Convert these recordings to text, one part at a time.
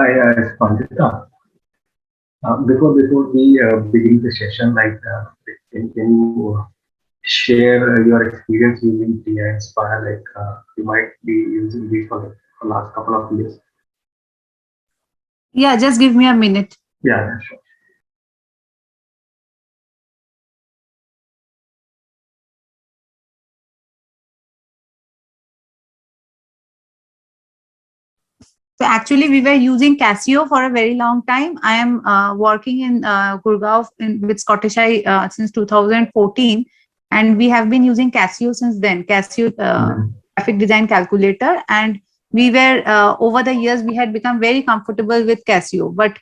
Hi, Spandita. Before we begin the session, can you share your experience using TI-Nspire? You might be using this for the last couple of years. Yeah, just give me a minute. Yeah, sure. So actually, we were using Casio for a very long time. I am working in Gurgaon with Scottish Eye since 2014, and we have been using Casio since then. Casio graphic design calculator, and we were over the years we had become very comfortable with Casio, but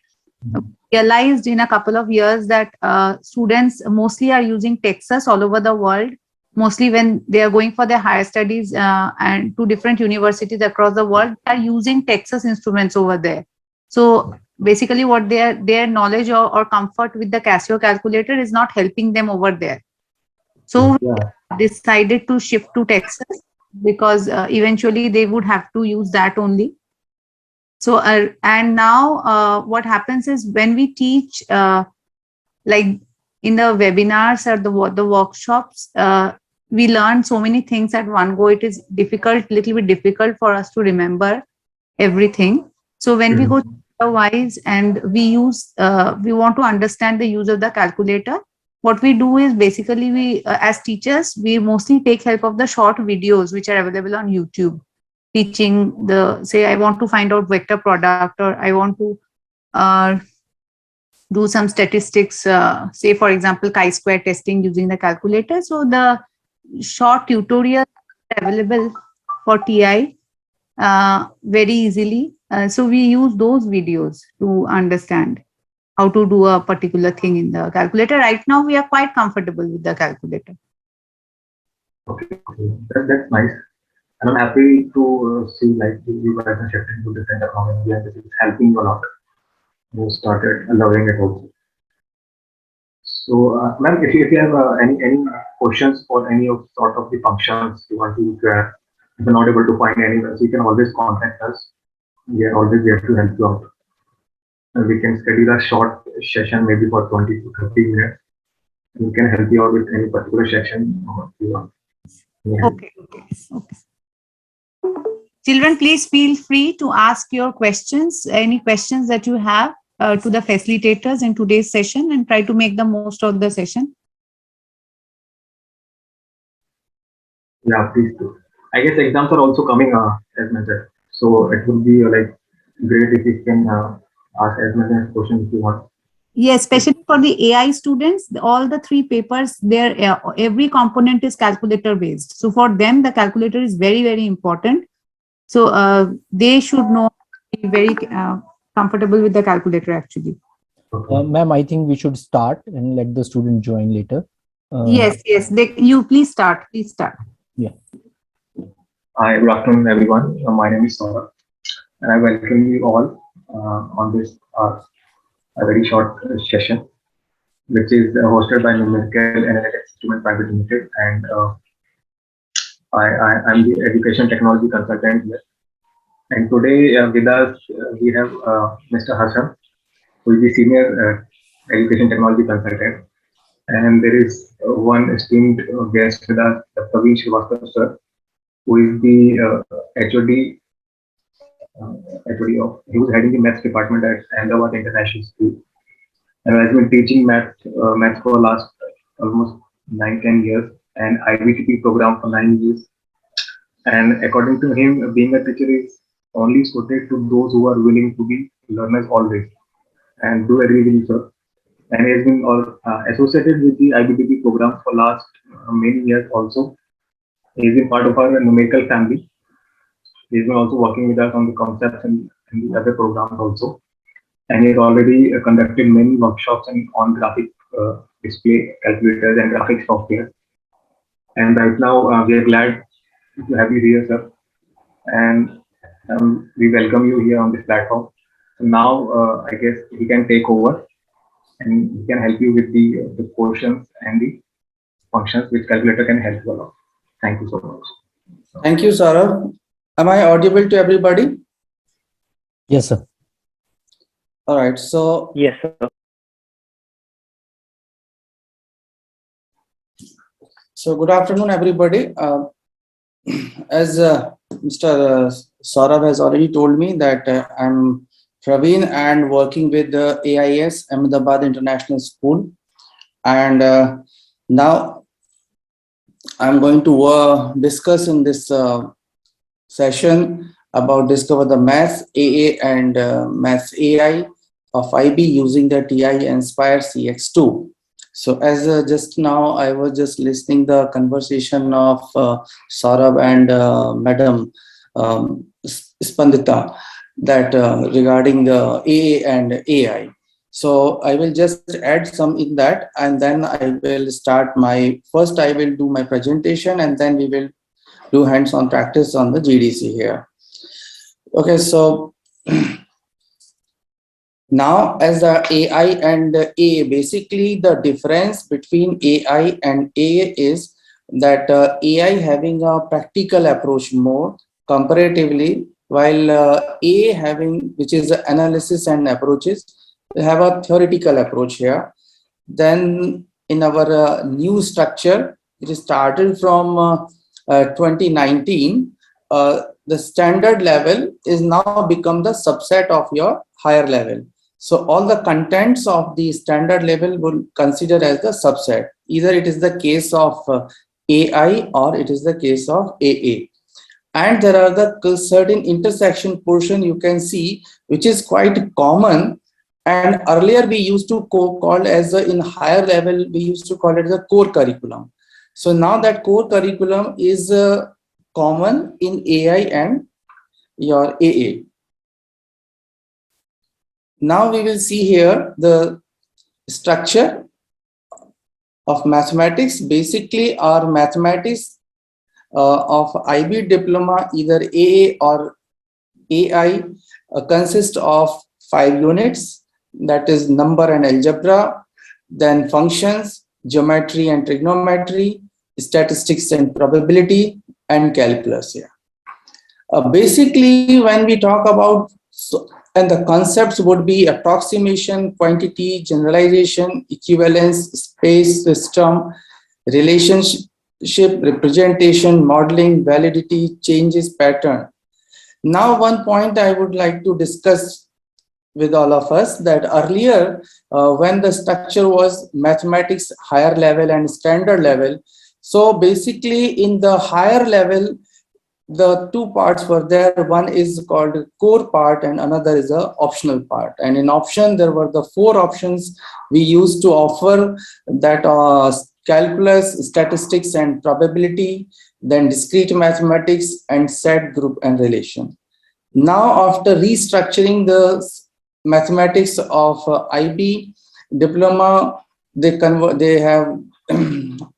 realized in a couple of years that students mostly are using Texas all over the world, mostly when they are going for their higher studies and to different universities across the world, are using Texas instruments over there. So basically what their knowledge or comfort with the Casio calculator is not helping them over there. So we decided to shift to Texas because eventually they would have to use that only. So and now what happens is when we teach like in the webinars or the workshops, we learn so many things at one go. It is little bit difficult for us to remember everything. So when we go wise and we want to understand the use of the calculator, what we do is basically we as teachers, we mostly take help of the short videos which are available on YouTube, teaching say I want to find out vector product, or I want to do some statistics, say for example chi-square testing using the calculator. So the short tutorials are available for TI very easily. So we use those videos to understand how to do a particular thing in the calculator. Right now we are quite comfortable with the calculator. Okay, that's nice. And I'm happy to see you guys are shifting to different technology, and this is helping you a lot. You started loving it also. So, ma'am, if you have any questions for any of sort of the functions you want to grab, if you're not able to find anywhere, so you can always contact us. We are always there to help you out. And we can schedule a short session, maybe for 20 to 30 minutes. We can help you out with any particular session you want. Yeah. Okay. Children, please feel free to ask your questions, any questions that you have to the facilitators in today's session, and try to make the most of the session. Yeah, please do. I guess exams are also coming as mentioned. So it would be great if you can ask as many questions if you want. Yes, especially for the AI students, all the 3 papers, every component is calculator based. So for them, the calculator is very, very important. So they should know, be very comfortable with the calculator actually. Ma'am, I think we should start and let the student join later. Yes. You please start. Yeah. Hi, good afternoon, everyone. My name is Saurabh, and I welcome you all on this a very short session, which is hosted by Numerical Analytics Instrument Private Limited, and I'm the education technology consultant here. And today with us we have Mr. Hassan, who is the senior education technology consultant, and there is one esteemed guest with us, Praveen Srivastava sir, who is the HOD. He was heading the maths department at Ahmedabad International School, and has been teaching maths for the last almost 9-10 years, and IBTP program for 9 years. And according to him, being a teacher is only suited to those who are willing to be learners always. And do agree with you, sir. And he has been associated with the IBTP program for last many years also. He has been part of our numerical family. He has been also working with us on the concepts and the other programs also. And he has already conducted many workshops on graphic display calculators and graphic software. And right now we are glad to have you here, sir. And we welcome you here on this platform. So now I guess he can take over and he can help you with the questions and the functions which calculator can help you a lot. Thank you so much. Thank you, Saurabh. Am I audible to everybody? Yes, sir. All right. So Yes, sir. good afternoon, everybody. As Mr. Saurabh has already told me that I'm Praveen and working with the AIS Ahmedabad International School, and now I'm going to discuss in this session about discover the maths AA and maths AI of IB using the TI-Nspire CX2. So as just now I was just listening the conversation of Saurabh and Madam Spandita that regarding the AA and AI. So I will just add some in that, and then I will start my first. I will do my presentation, and then we will do hands-on practice on the GDC here. Okay, so now as the AI and AA, basically the difference between AI and AA is that AI having a practical approach more comparatively, while AA having, which is the analysis and approaches, have a theoretical approach here. Then in our new structure, it started from 2019, the standard level is now become the subset of your higher level. So all the contents of the standard level will consider as the subset. Either it is the case of AI or it is the case of AA. And there are the certain intersection portion you can see, which is quite common. And earlier we used to call as in higher level, we used to call it the core curriculum. So now that core curriculum is common in AI and your AA. Now we will see here the structure of mathematics. Basically our mathematics of IB diploma, either AA or AI, consists of 5 units, that is number and algebra, then functions, geometry and trigonometry, statistics and probability, and calculus. Yeah. Basically, when we talk about, and the concepts would be approximation, quantity, generalization, equivalence, space, system, relationship, representation, modeling, validity, changes, pattern. Now, one point I would like to discuss with all of us, that earlier when the structure was mathematics higher level and standard level, so basically in the higher level the two parts were there. One is called core part and another is a optional part. And in option there were the 4 options we used to offer, that calculus, statistics and probability, then discrete mathematics, and set, group and relation. Now after restructuring the mathematics of IB diploma, they have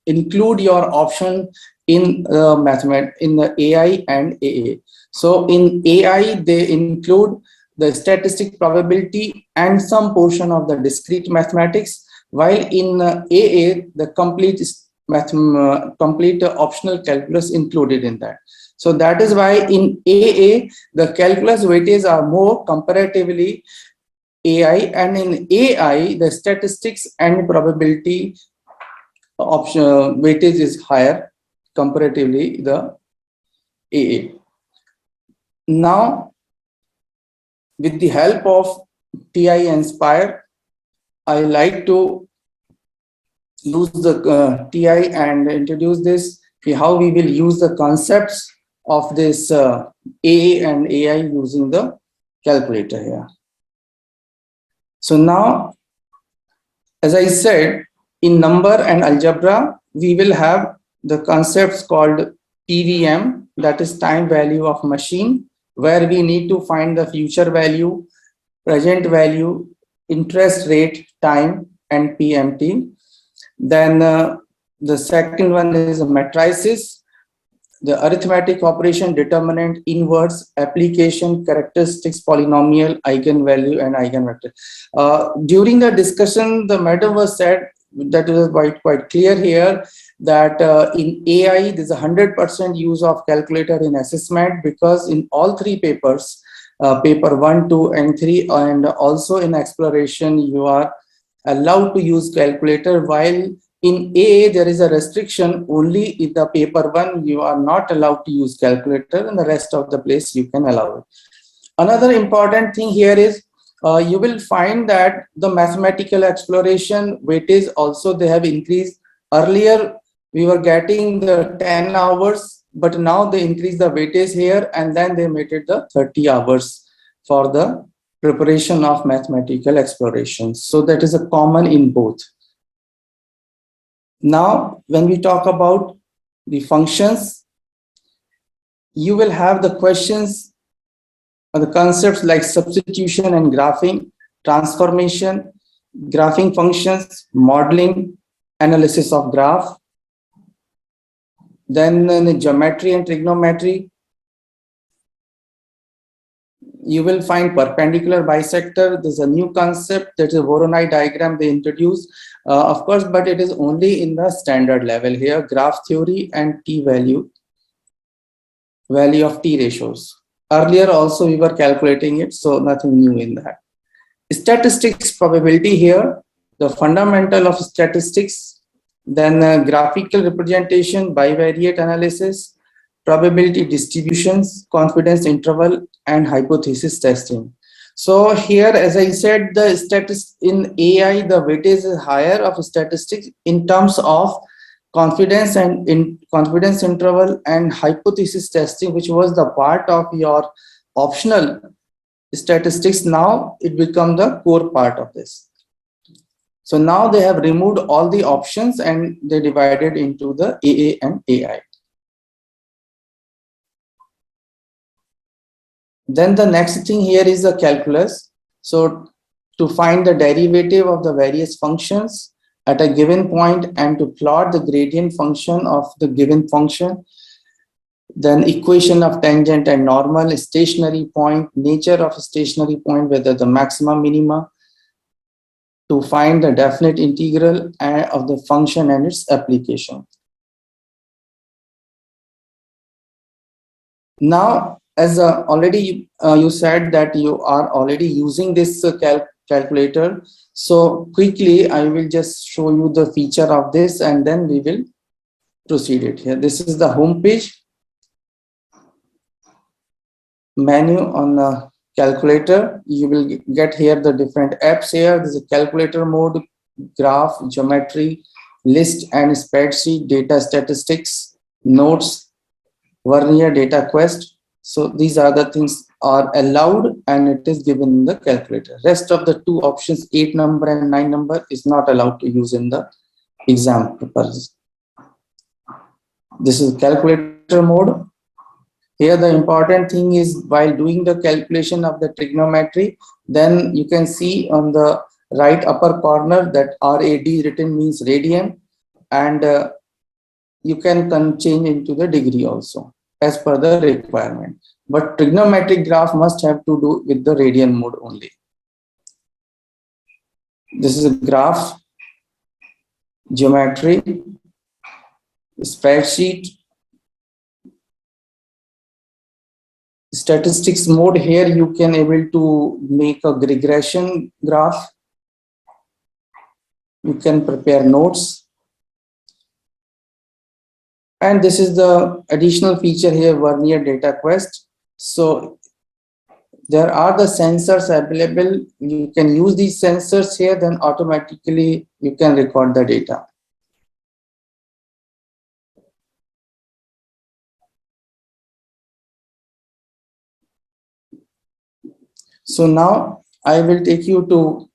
include your option in in the AI and AA. So in AI they include the statistic, probability and some portion of the discrete mathematics, while in AA the complete optional calculus included in that. So that is why in AA the calculus weightages are more comparatively AI, and in AI the statistics and probability option weightage is higher comparatively the AA. Now with the help of TI-Nspire, I like to use the TI and introduce this, how we will use the concepts of this AA and AI using the calculator here. So now, as I said, in number and algebra, we will have the concepts called TVM, that is time value of machine, where we need to find the future value, present value, interest rate, time, and PMT. Then the second one is a matrices, the arithmetic operation, determinant, inverse, application, characteristics, polynomial, eigenvalue, and eigenvector. During the discussion, the matter was said, that was quite clear here, that in AI, there's a 100% use of calculator in assessment, because in all 3 papers, paper 1, 2, and 3, and also in exploration you are allowed to use calculator, while in A there is a restriction. Only in the paper 1 you are not allowed to use calculator, and the rest of the place you can allow it. Another important thing here is you will find that the mathematical exploration weightage also they have increased. Earlier we were getting the 10 hours, but now they increase the weightage here, and then they made it the 30 hours for the preparation of mathematical exploration. So that is a common in both. Now, when we talk about the functions, you will have the questions or the concepts like substitution and graphing, transformation, graphing functions, modeling, analysis of graph. Then the geometry and trigonometry, you will find perpendicular bisector. There's a new concept, that is a Voronoi diagram they introduced, of course, but it is only in the standard level here, graph theory and value of t ratios. Earlier also we were calculating it, so nothing new in that. Statistics probability here, the fundamental of statistics, then graphical representation, bivariate analysis, probability distributions, confidence interval, and hypothesis testing. So here, as I said, the statistics in AI, the weightage is higher of statistics in terms of confidence and in confidence interval and hypothesis testing, which was the part of your optional statistics. Now it becomes the core part of this. So now they have removed all the options and they divided into the AA and AI. Then the next thing here is the calculus. So to find the derivative of the various functions at a given point and to plot the gradient function of the given function, then equation of tangent and normal, stationary point, nature of stationary point, whether the maxima, minima, to find the definite integral of the function and its application. Now, as already you said that you are already using this calculator. So quickly, I will just show you the feature of this and then we will proceed it here. This is the home page menu on the calculator. You will get here the different apps here. There's a calculator mode, graph, geometry, list and spreadsheet, data statistics, notes, Vernier, data quest. So these are the things are allowed and it is given in the calculator. Rest of the two options, 8 number and 9 number, is not allowed to use in the exam purpose. This is calculator mode. Here the important thing is while doing the calculation of the trigonometry, then you can see on the right upper corner that RAD written means radian, and you can change into the degree also as per the requirement. But trigonometric graph must have to do with the radian mode only. This is a graph, geometry, spreadsheet, statistics mode. Here you can able to make a regression graph. You can prepare notes. And this is the additional feature here, Vernier data quest. So there are the sensors available. You can use these sensors here, then automatically you can record the data. So now I will take you to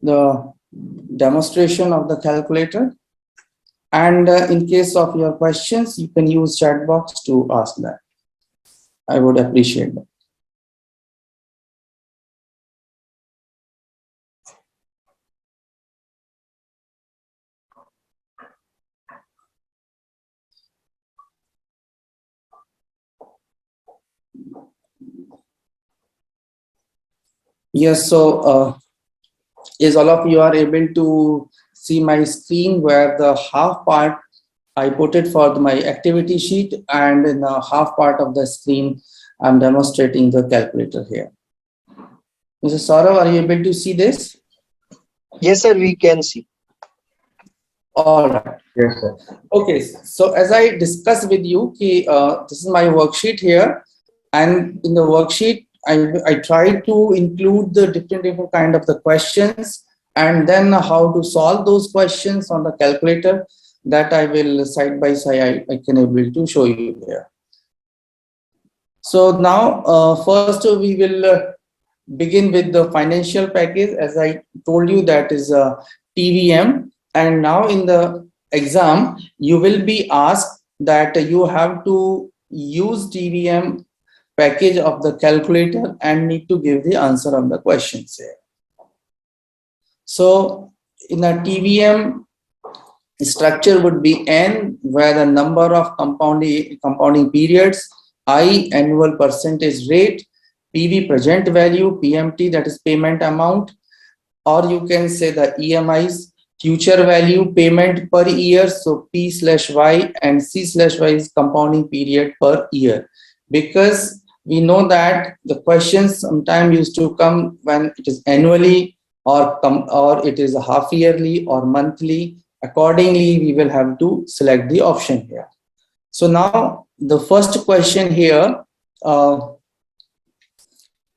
the demonstration of the calculator. And in case of your questions, you can use chat box to ask that. I would appreciate that. Yes, so is all of you are able to see my screen where the half part I put it for my activity sheet, and in the half part of the screen I'm demonstrating the calculator here. Mr. Saurav, are you able to see this? Yes, sir, we can see. All right. Yes, sir. Okay, so as I discussed with you, this is my worksheet here, and in the worksheet, I try to include the different kind of the questions, and then how to solve those questions on the calculator. That I will side by side I can able to show you here. So now, first we will begin with the financial package. As I told you, that is a TVM, and now in the exam you will be asked that you have to use TVM package of the calculator and need to give the answer of the questions here. So in a TVM structure would be N, where the number of compounding periods, I, annual percentage rate, PV, present value, PMT, that is payment amount, or you can say the EMIs, future value, payment per year. So P/Y and C/Y is compounding period per year, because we know that the questions sometimes used to come when it is annually or it is a half yearly or monthly. Accordingly, we will have to select the option here. So now the first question here,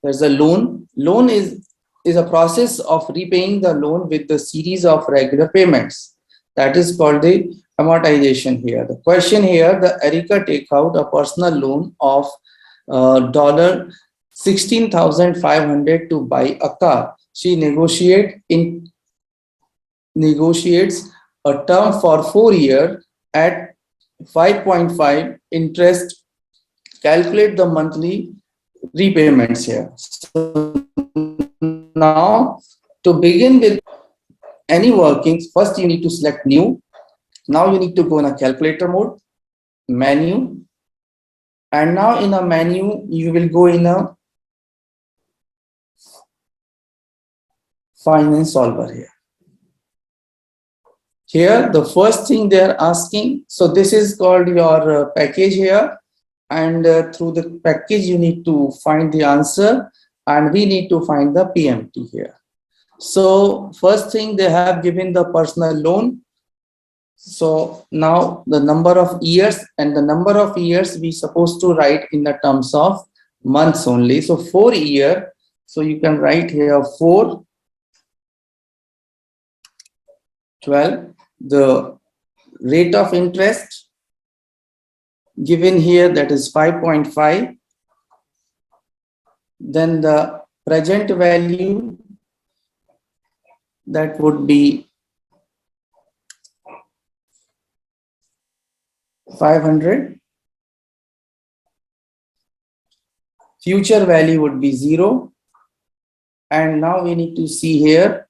there's a loan. Loan is a process of repaying the loan with the series of regular payments. That is called the amortization here. The question here, the Erica take out a personal loan of $16,500 to buy a car. She negotiates a term for 4 years at 5.5 interest. Calculate the monthly repayments here. So now to begin with any workings, first you need to select new. Now you need to go in a calculator mode, menu, and now in a menu you will go in a finance solver here. Here the first thing they are asking, so this is called your package here, and through the package you need to find the answer, and we need to find the PMT here. So first thing, they have given the personal loan. So now the number of years, and the number of years we supposed to write in the terms of months only. So 4 year, so you can write here 4, 12. The rate of interest given here, that is 5.5. Then the present value, that would be 500. Future value would be 0. And now we need to see here,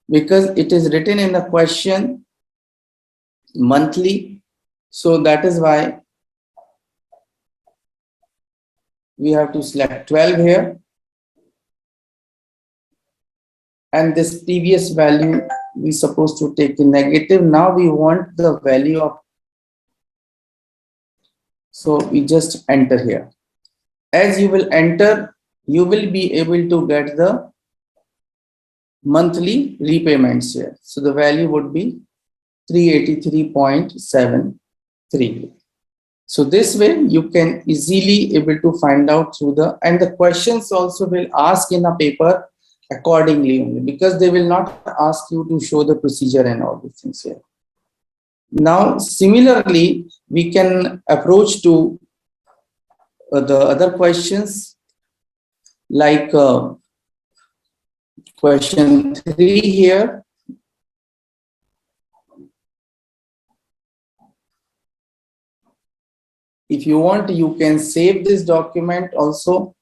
because it is written in the question monthly, so that is why we have to select 12 here, and this previous value we supposed to take a negative. Now we want the value of, so we just enter here. As you will enter, you will be able to get the monthly repayments here. So the value would be 383.73. So this way you can easily able to find out through the, and the questions also will ask in a paper accordingly only, because they will not ask you to show the procedure and all these things here. Now similarly we can approach to the other questions, like question 3 here. If you want, you can save this document also.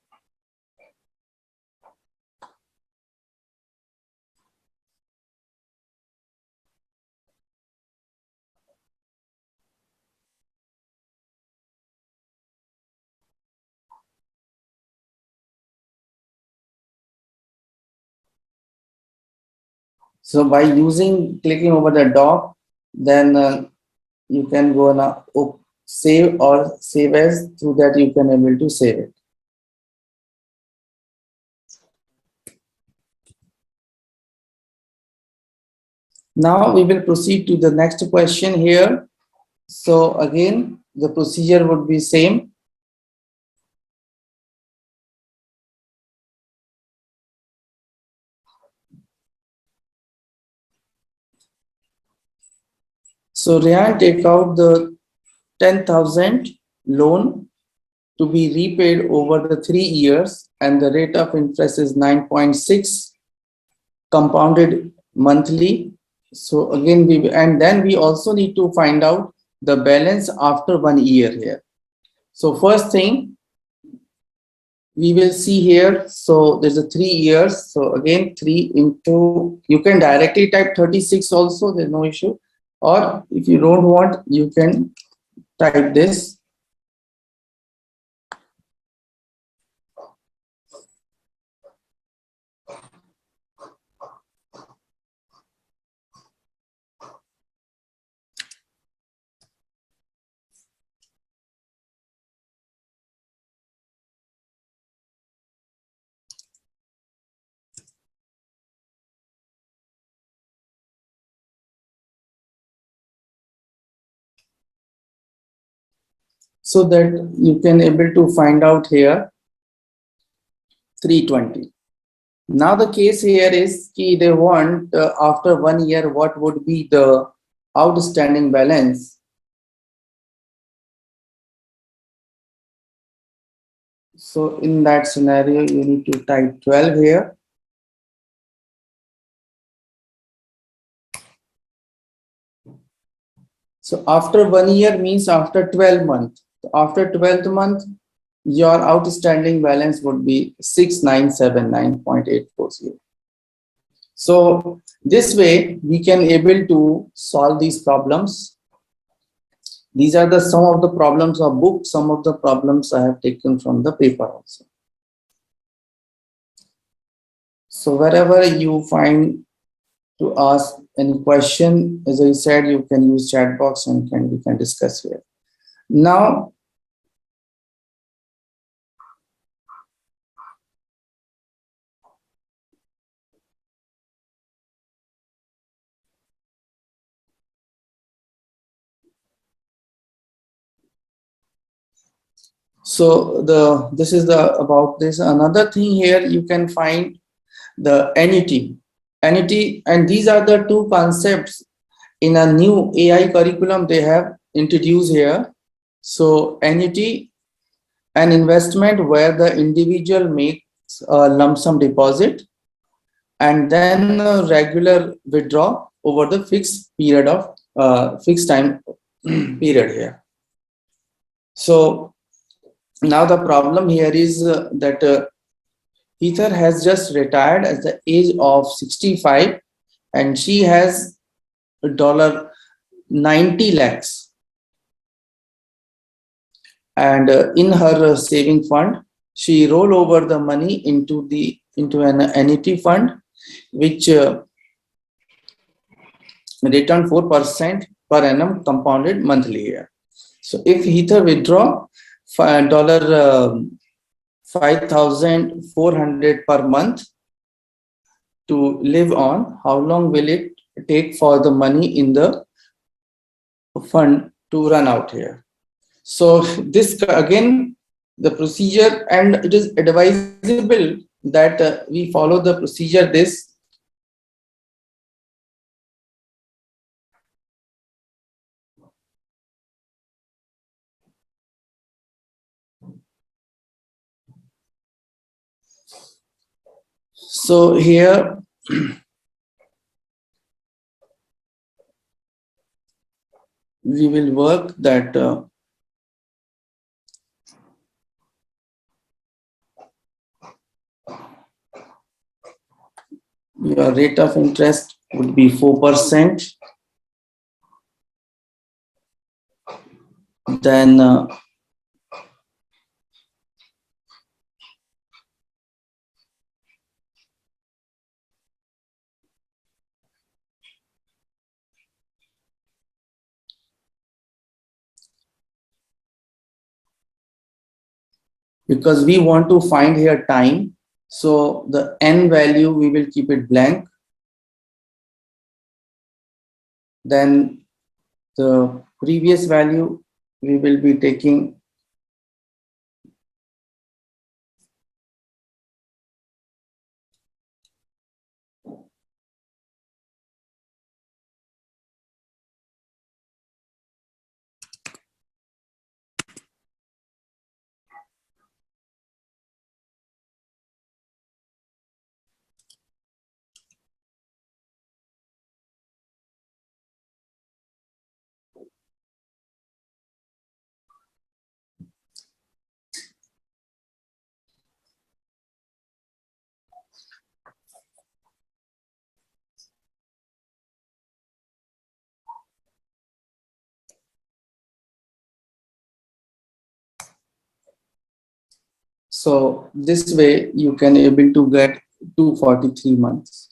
So by clicking over the doc, then you can go and save or save as, through that you can able to save it. Now we will proceed to the next question here. So again, the procedure would be same. So Ryan take out the 10,000 loan to be repaid over the 3 years, and the rate of interest is 9.6 compounded monthly. So again, and then we also need to find out the balance after 1 year here. So first thing we will see here, so there's a 3 years. So again, 3 into, you can directly type 36 also, there's no issue. Or if you don't want, you can type this. So that you can able to find out here 320. Now the case here is they want after 1 year what would be the outstanding balance. So in that scenario you need to type 12 here. So after 1 year means after 12 months. After 12th month, your outstanding balance would be 6979.840. So this way we can able to solve these problems. These are the some of the problems of book, some of the problems I have taken from the paper also. So wherever you find to ask any question, as I said, you can use chat box and we can discuss here. Now, so this is the about this. Another thing here you can find the annuity, and these are the two concepts in a new AI curriculum they have introduced here. So annuity, an investment where the individual makes a lump sum deposit and then a regular withdraw over the fixed period of fixed time period here. So now the problem here is that Heather has just retired at the age of 65 and she has $90 lakhs, and in her saving fund she roll over the money into an annuity fund which return 4% per annum compounded monthly here. So if Heather withdraw $5,400 per month to live on, how long will it take for the money in the fund to run out here? So this again the procedure, and it is advisable that we follow the procedure this. So here we will work that your rate of interest would be 4%. Then because we want to find here time. So the n value, we will keep it blank. Then the previous value, we will be taking so this way you can able to get 243 months.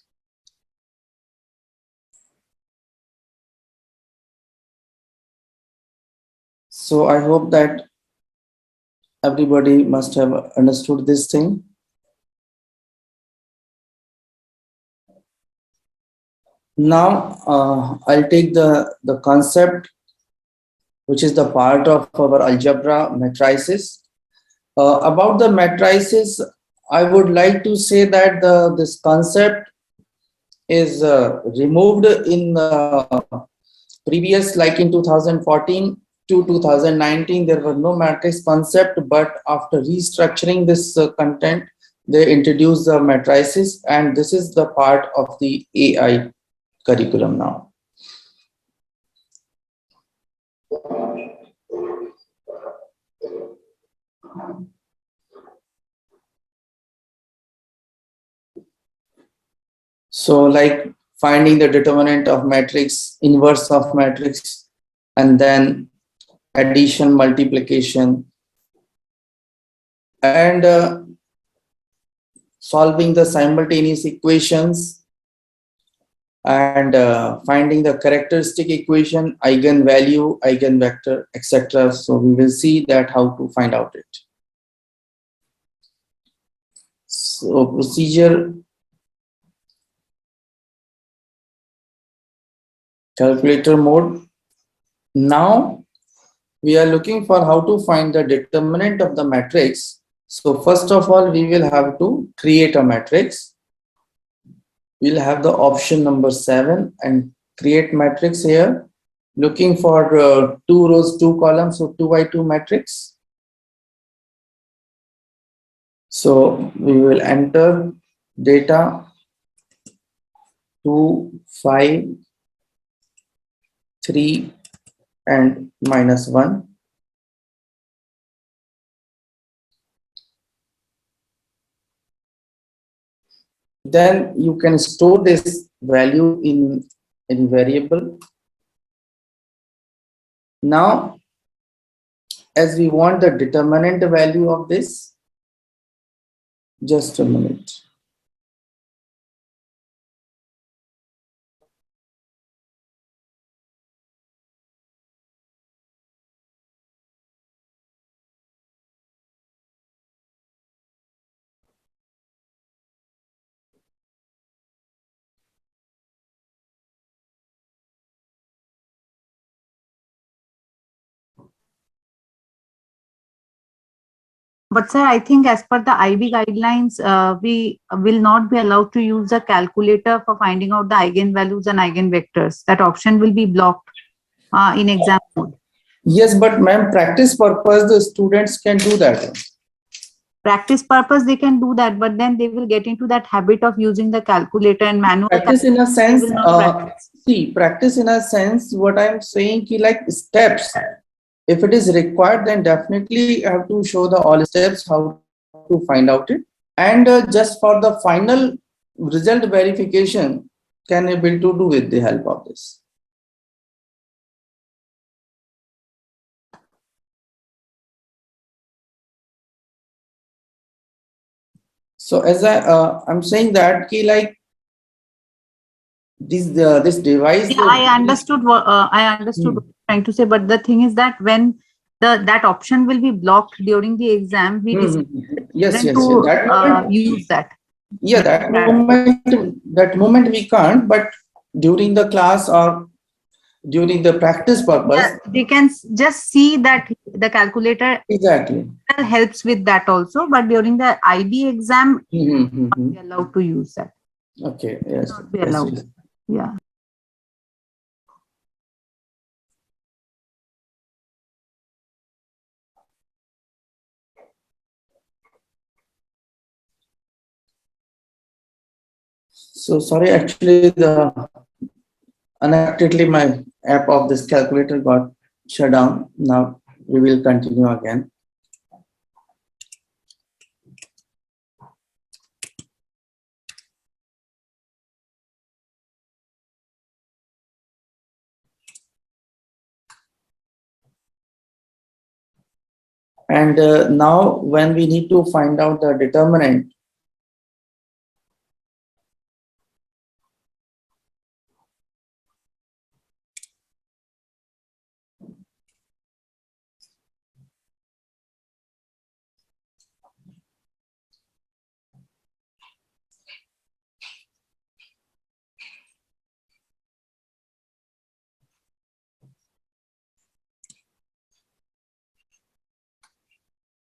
So I hope that everybody must have understood this thing. Now I'll take the concept, which is the part of our algebra matrices. About the matrices, I would like to say that this concept is removed in previous, like in 2014 to 2019, there were no matrix concept, but after restructuring this content, they introduced the matrices, and this is the part of the AI curriculum now. So like finding the determinant of matrix, inverse of matrix, and then addition, multiplication, and solving the simultaneous equations, and finding the characteristic equation, eigenvalue, eigenvector, etc. So we will see that how to find out it. So procedure, calculator mode. Now we are looking for how to find the determinant of the matrix. So first of all, we will have to create a matrix. We'll have the option number 7 and create matrix here. Looking for 2 rows, 2 columns, so 2 by 2 matrix. So we will enter data 2, 5, 3, and -1. Then you can store this value in variable. Now, as we want the determinant value of this, just a minute. But sir, I think as per the IB guidelines, we will not be allowed to use the calculator for finding out the eigenvalues and eigenvectors. That option will be blocked in exam mode. Yes, but ma'am, practice purpose, the students can do that. Practice purpose, they can do that, but then they will get into that habit of using the calculator and manual. Practice in a sense, They will not practice. see, practice in a sense, what I'm saying, like steps. If it is required, then definitely I have to show the all steps, how to find out it. And just for the final result verification, can able to do with the help of this. So as I'm saying that key, like this device. Yeah, I understood what what you're trying to say, but the thing is that when that option will be blocked during the exam, we decided Yes, yes, to that moment, use that. yeah, that moment we can't, but during the class or during the practice purpose. Yeah, they can just see that the calculator Exactly. helps with that also, but during the IB exam, Mm-hmm. not be allowed to use that. Okay, yes. Not be Yes, allowed. yes. Yeah. So sorry, actually unexpectedly my app of this calculator got shut down. Now we will continue again. And now when we need to find out the determinant,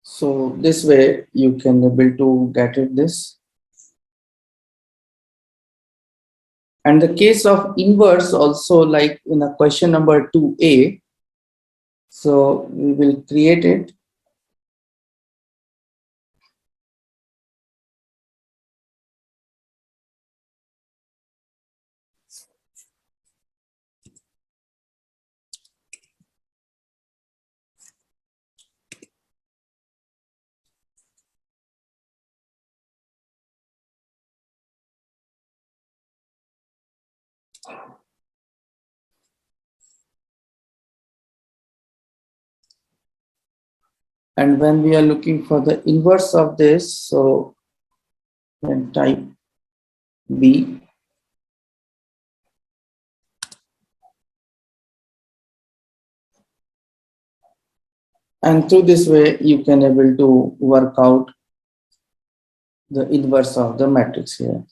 so this way you can able to get it this. And the case of inverse also, like in a question number 2a, so we will create it. And when we are looking for the inverse of this, so then type B. And through this way, you can able to work out the inverse of the matrix here.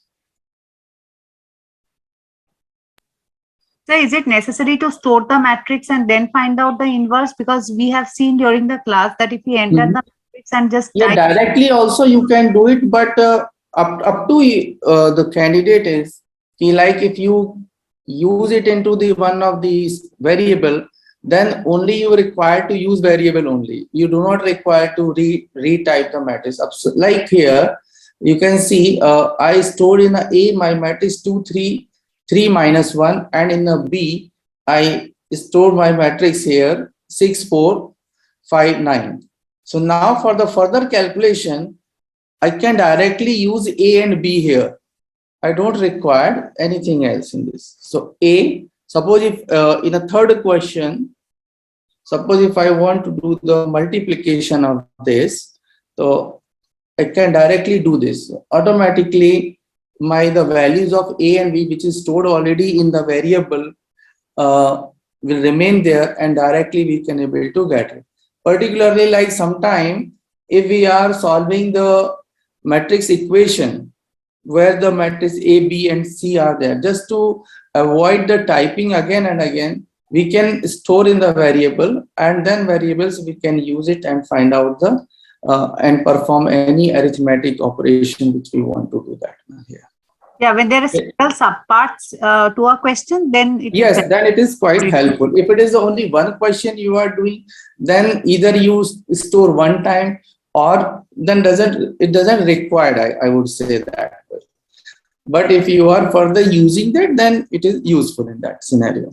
So is it necessary to store the matrix and then find out the inverse? Because we have seen during the class that if we enter the matrix and just Yeah, type, directly also you can do it, but up to the candidate is, like if you use it into the one of these variable, then only you require to use variable only. You do not require to retype the matrix. Like here, you can see I stored in a my matrix 2, 3, 3 minus 1, and in a B, I stored my matrix here 6, 4, 5, 9. So now for the further calculation, I can directly use A and B here. I don't require anything else in this. So A, suppose if in a third question, suppose if I want to do the multiplication of this, so I can directly do this. Automatically, the values of A and B, which is stored already in the variable, will remain there, and directly we can able to get it. Particularly like sometime if we are solving the matrix equation where the matrix A, B and C are there, just to avoid the typing again and again, we can store in the variable, and then variables we can use it and find out the and perform any arithmetic operation which we want to do that here. yeah, when there are several subparts to a question, then it Yes, is then it is quite helpful. If it is only one question you are doing, then either you store one time, or then it doesn't require, I would say that. But if you are further using that, then it is useful in that scenario.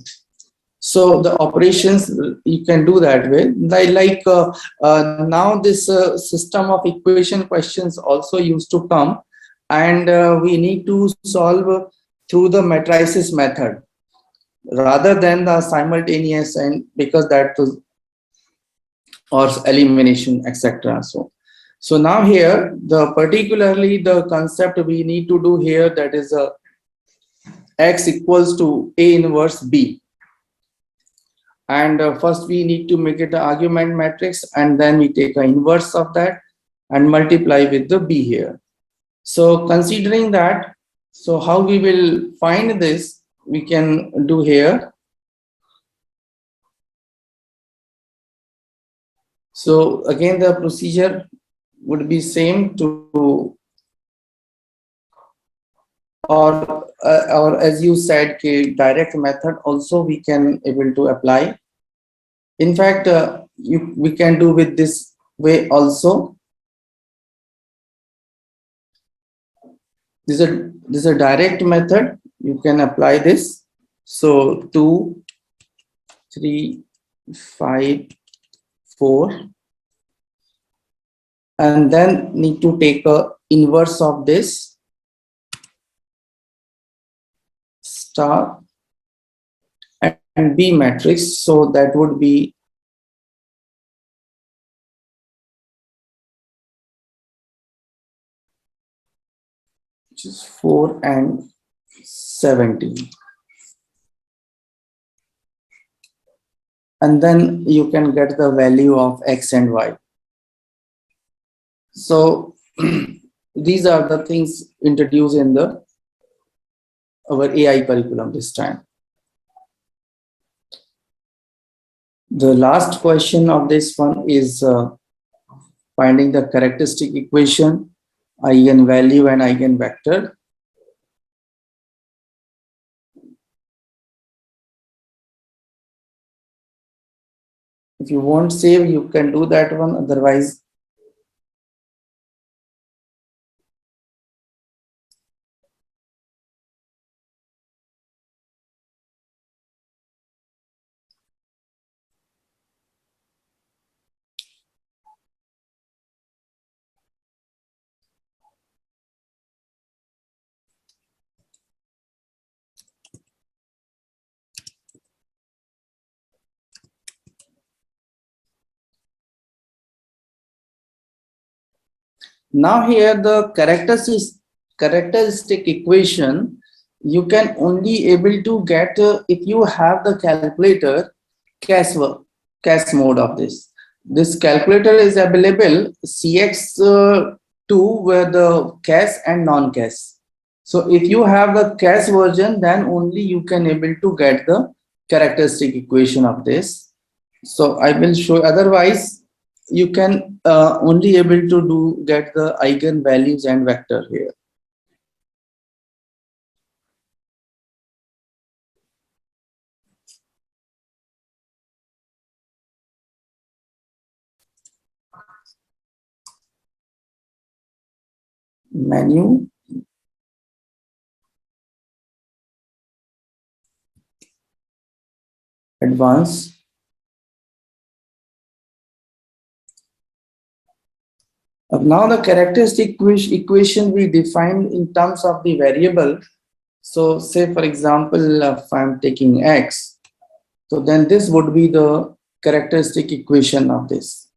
So the operations you can do that way. Now this system of equation questions also used to come, and we need to solve through the matrices method rather than the simultaneous, and because that was or elimination, etc. So now here particularly the concept we need to do here, that is x equals to A inverse B. And first we need to make it an argument matrix, and then we take an inverse of that and multiply with the b here. So considering that, so how we will find this, we can do here. So again, the procedure would be same to, or as you said, direct method also we can able to apply. In fact, we can do with this way also. This is a direct method. You can apply this. So 2, 3, 5, 4, and then need to take a inverse of this star and B matrix. So that would be which is 4 and 17. And then you can get the value of X and Y. So these are the things introduced in our AI curriculum this time. The last question of this one is finding the characteristic equation, eigenvalue and eigenvector. If you want save, you can do that one. Otherwise, now here the characteristic equation you can only able to get if you have the calculator cache mode of this. This calculator is available CX2 where the cache and non-cache. So if you have the cache version, then only you can able to get the characteristic equation of this. So I will show. Otherwise, you can only able to get the eigenvalues and vector here. Menu, advanced, now the characteristic equation we define in terms of the variable. So say for example, if I'm taking X, so then this would be the characteristic equation of this.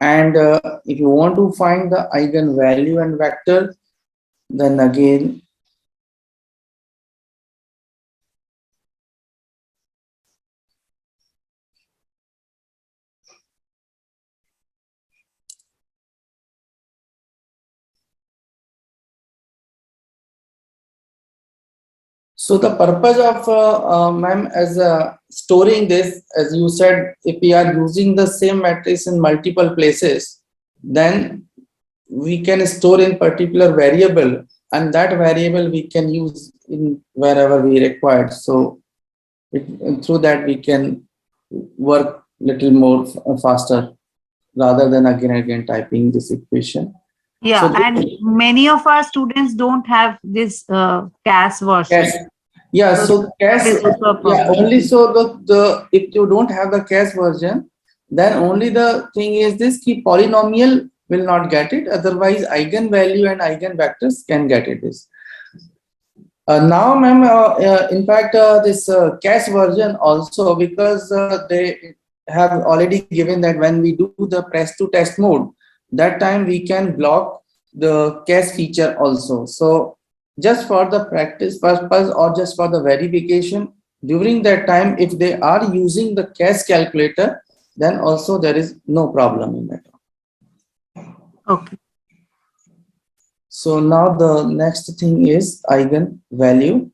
And if you want to find the eigenvalue and vector, then again so the purpose of ma'am as storing this, as you said, if we are using the same matrix in multiple places, then we can store in particular variable, and that variable we can use in wherever we required. So through that we can work little more faster rather than again typing this equation. Yeah, So and many of our students don't have this CAS version. Cache. Yeah, so cache, yeah, only so the if you don't have the cache version, then only the thing is this key polynomial will not get it. Otherwise, eigenvalue and eigenvectors can get it. This. Now, ma'am, in fact, this cache version also, because they have already given that when we do the press to test mode, that time we can block the cache feature also. So just for the practice purpose or just for the verification, During that time, if they are using the CAS calculator, then also there is no problem in that. Okay. So now the next thing is eigenvalue.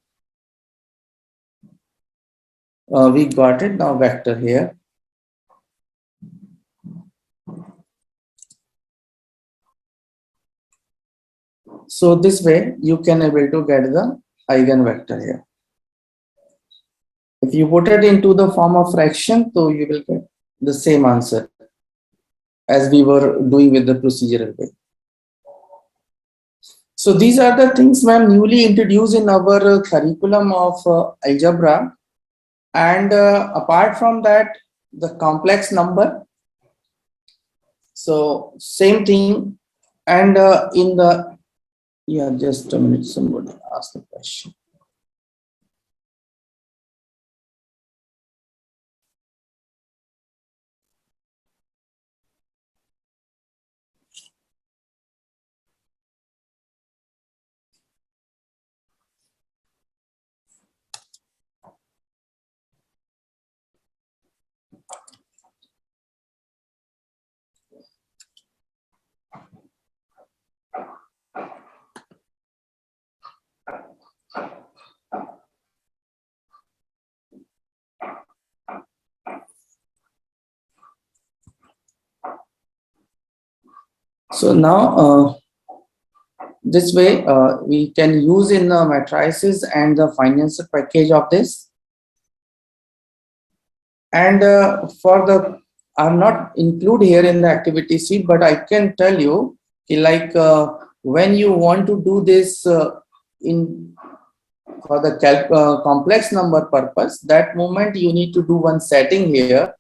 We got it now, vector here. So this way you can able to get the eigenvector here. If you put it into the form of fraction, so you will get the same answer as we were doing with the procedural way. So these are the things, ma'am, newly introduced in our curriculum of algebra. And apart from that, the complex number. So same thing. And in the, yeah, just a minute, somebody asked the question. So now this way we can use in the matrices and the financial package of this. And for the, I'm not include here in the activity sheet, but I can tell you, like when you want to do this in for the complex number purpose, that moment you need to do one setting here.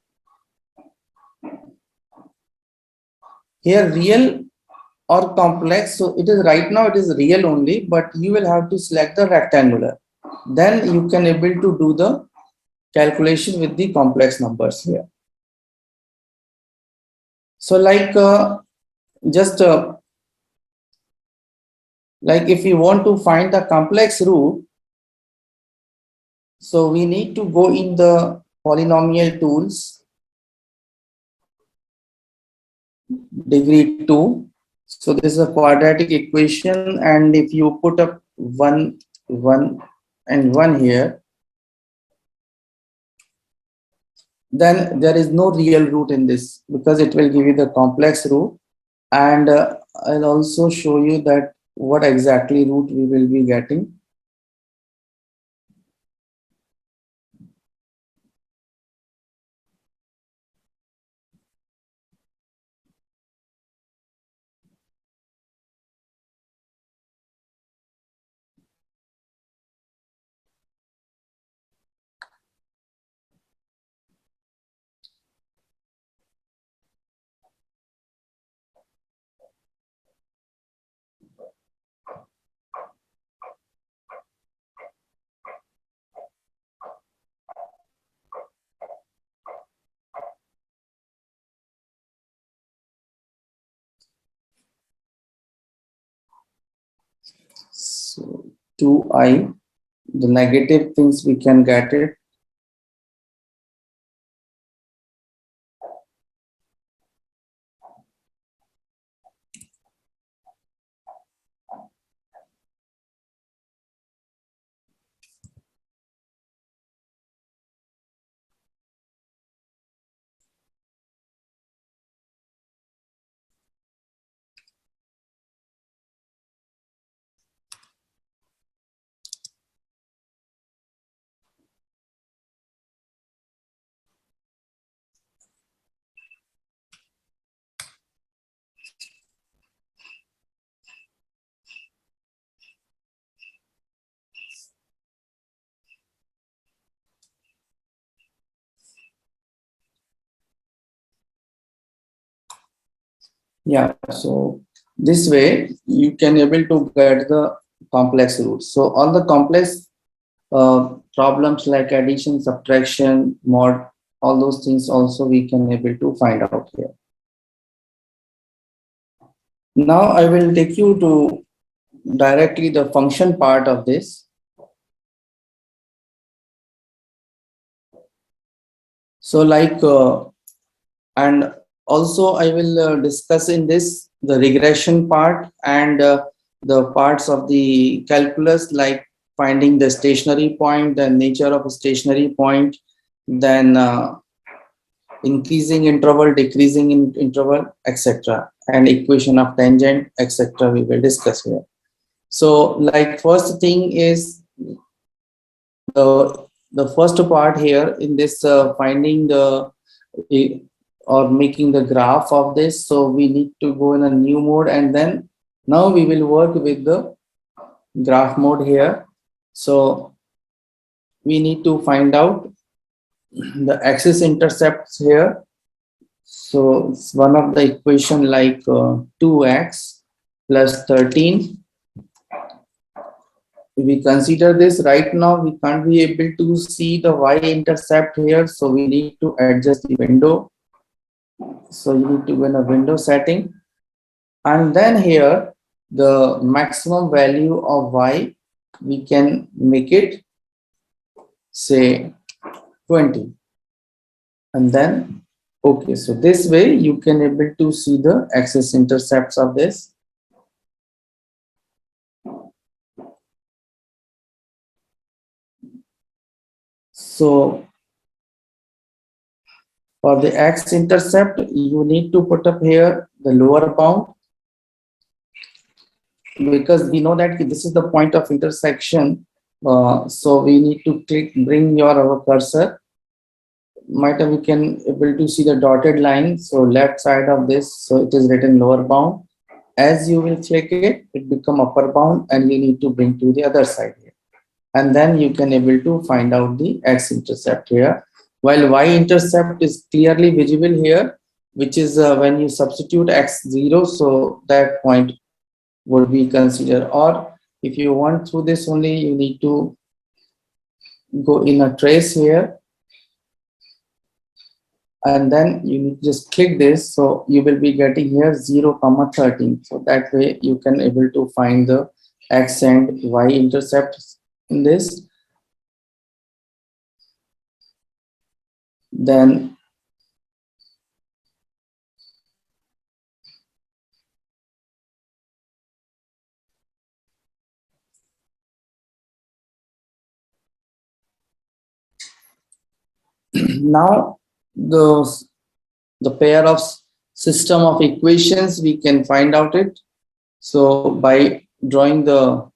Here real or complex, so it is right now it is real only, but you will have to select the rectangular. Then you can able to do the calculation with the complex numbers here. So like just like if you want to find the complex root, so we need to go in the polynomial tools, degree 2. So this is a quadratic equation, and if you put up 1, 1 and 1 here, then there is no real root in this, because it will give you the complex root. And I'll also show you that what exactly root we will be getting. So 2i, the negative things we can get it. Yeah, so this way you can able to get the complex roots. So all the complex problems like addition, subtraction, mod, all those things also we can able to find out here. Now I will take you to directly the function part of this. So like, and also I will discuss in this the regression part and the parts of the calculus, like finding the stationary point, the nature of a stationary point, then increasing interval, decreasing in interval, etc., and equation of tangent, etc. we will discuss here. So like first thing is the first part here in this finding the or making the graph of this. So we need to go in a new mode, and then now we will work with the graph mode here. So we need to find out the axis intercepts here. So it's one of the equation like 2x plus 13. If we consider this right now, we can't be able to see the y-intercept here, so we need to adjust the window. So you need to go in a window setting, and then here the maximum value of y, we can make it say 20, and then okay. So this way you can able to see the axis intercepts of this. So for the x-intercept, you need to put up here the lower bound, because we know that this is the point of intersection. So we need to bring our cursor. Might have we can able to see the dotted line. So left side of this, so it is written lower bound. As you will click it, it become upper bound, and you need to bring to the other side here. And then you can able to find out the x-intercept here. While y-intercept is clearly visible here, which is when you substitute x0, so that point would be considered. Or if you want through this only, you need to go in a trace here, and then you need to just click this, so you will be getting here 0, 13. So that way you can able to find the x and y intercepts in this. Then now the pair of system of equations, we can find out it. So by drawing the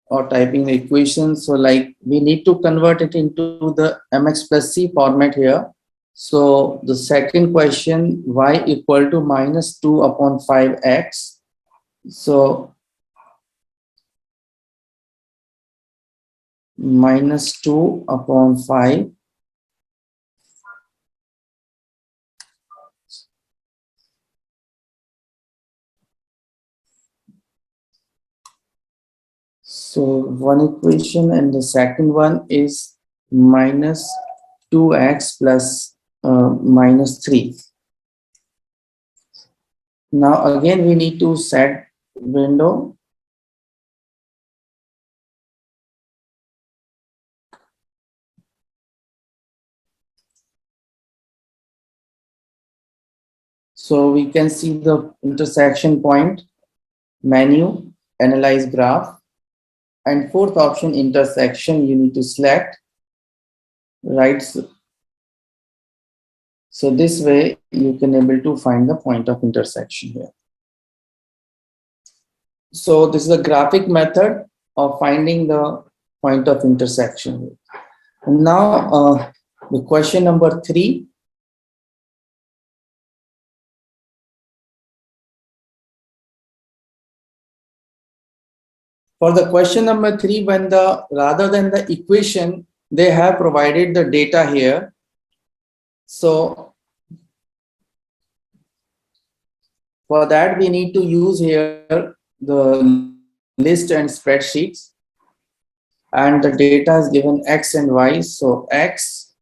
or typing the equation, so like we need to convert it into the mx plus c format here. So the second question, y equal to minus 2 upon 5x. So minus 2 upon 5. So one equation, and the second one is minus 2x plus minus 3. Now again we need to set window. So we can see the intersection point, menu, analyze graph, and fourth option, intersection, you need to select, right? So this way you can able to find the point of intersection here. So this is a graphic method of finding the point of intersection. And now the question number 3. For the question number 3, when rather than the equation, they have provided the data here. So for that, we need to use here the list and spreadsheets, and the data is given x and y. So x,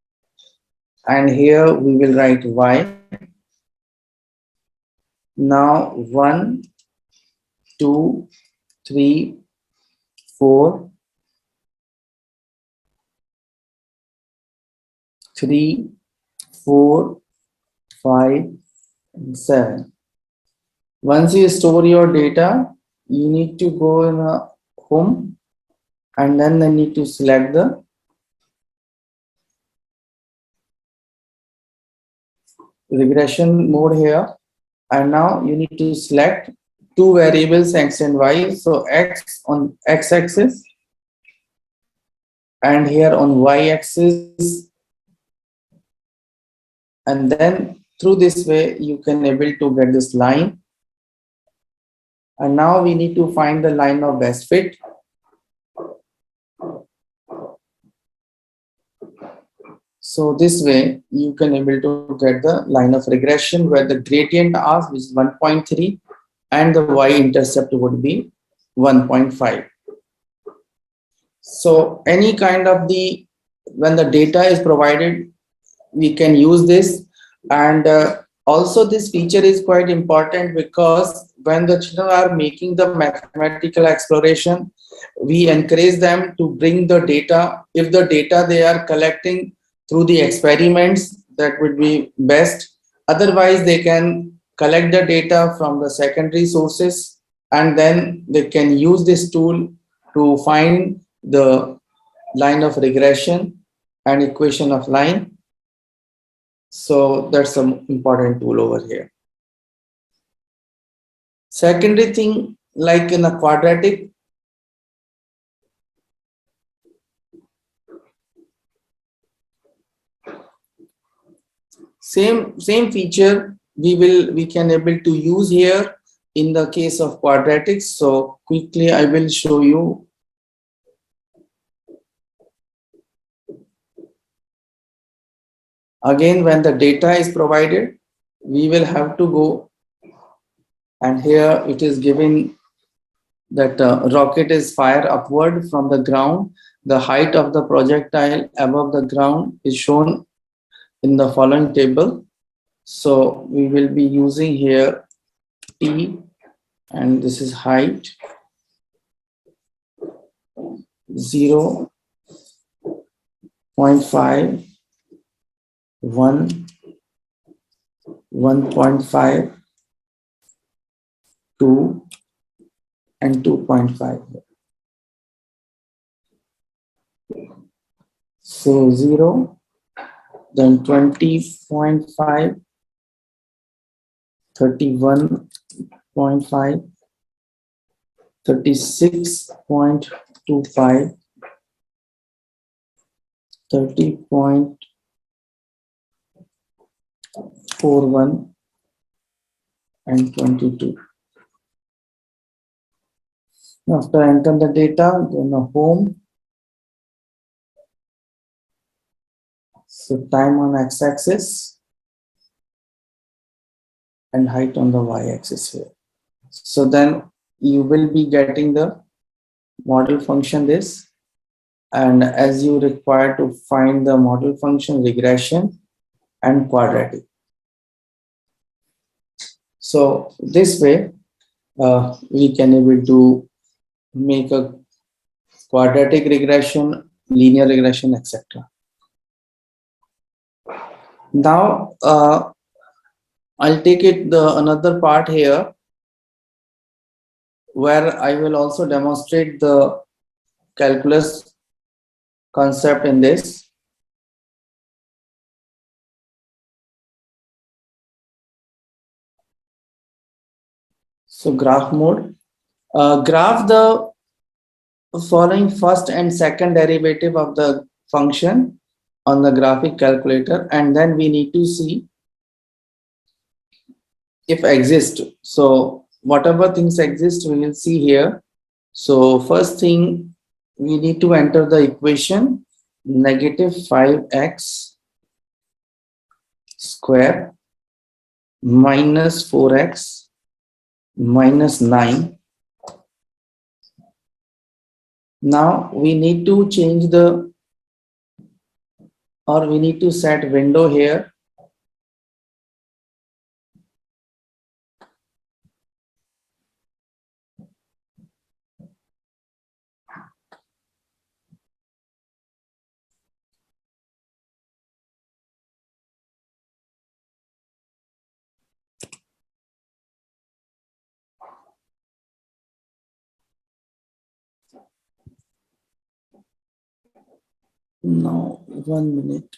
and here we will write y. Now 1, 2, 3, 4, 3, 4, 5, and 7. Once you store your data, you need to go in a home, and then I need to select the regression mode here. And now you need to select two variables, x and y. So x on x-axis and here on y-axis, and then through this way you can able to get this line. And now we need to find the line of best fit. So this way you can able to get the line of regression where the gradient of is 1.3 and the y-intercept would be 1.5. So any kind of when the data is provided, we can use this. And also this feature is quite important because when the children are making the mathematical exploration, we encourage them to bring the data. If the data they are collecting through the experiments, that would be best. Otherwise, they can collect the data from the secondary sources, and then they can use this tool to find the line of regression and equation of line. So that's an important tool over here. Secondary thing, like in a quadratic, same feature we can able to use here in the case of quadratics. So quickly I will show you. Again, when the data is provided, we will have to go, and here it is given that rocket is fired upward from the ground. The height of the projectile above the ground is shown in the following table. So we will be using here T, and this is height 0.5, 1, 1.5, 2, and 2.5. So 0, then 20.5, 31.5, 36.25, 30.41, and 22. After enter the data, go to home. So time on x-axis and height on the y-axis here. So then you will be getting the model function this, and as you require to find the model function regression and quadratic. So this way we can able to make a quadratic regression, linear regression, etc. Now I'll take it another part here where I will also demonstrate the calculus concept in this. So graph mode. Graph the following first and second derivative of the function on the graphic calculator, and then we need to see if exist. So whatever things exist, we will see here. So first thing, we need to enter the equation negative 5x square minus 4x minus 9. Now we need to change we need to set window here. Now, 1 minute.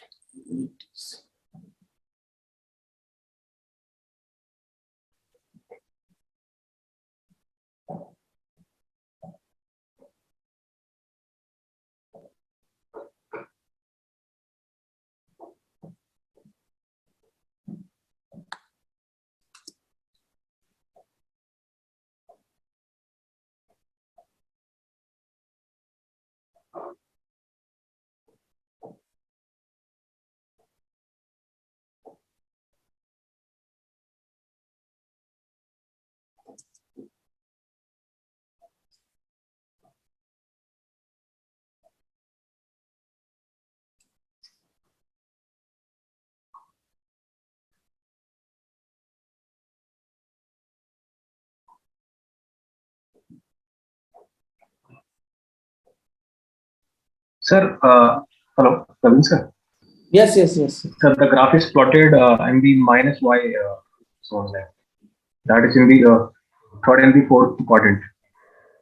Sir, hello, Praveen sir. Yes, yes, yes. Sir, the graph is plotted in the minus y zone line. That is in the third and the fourth quadrant.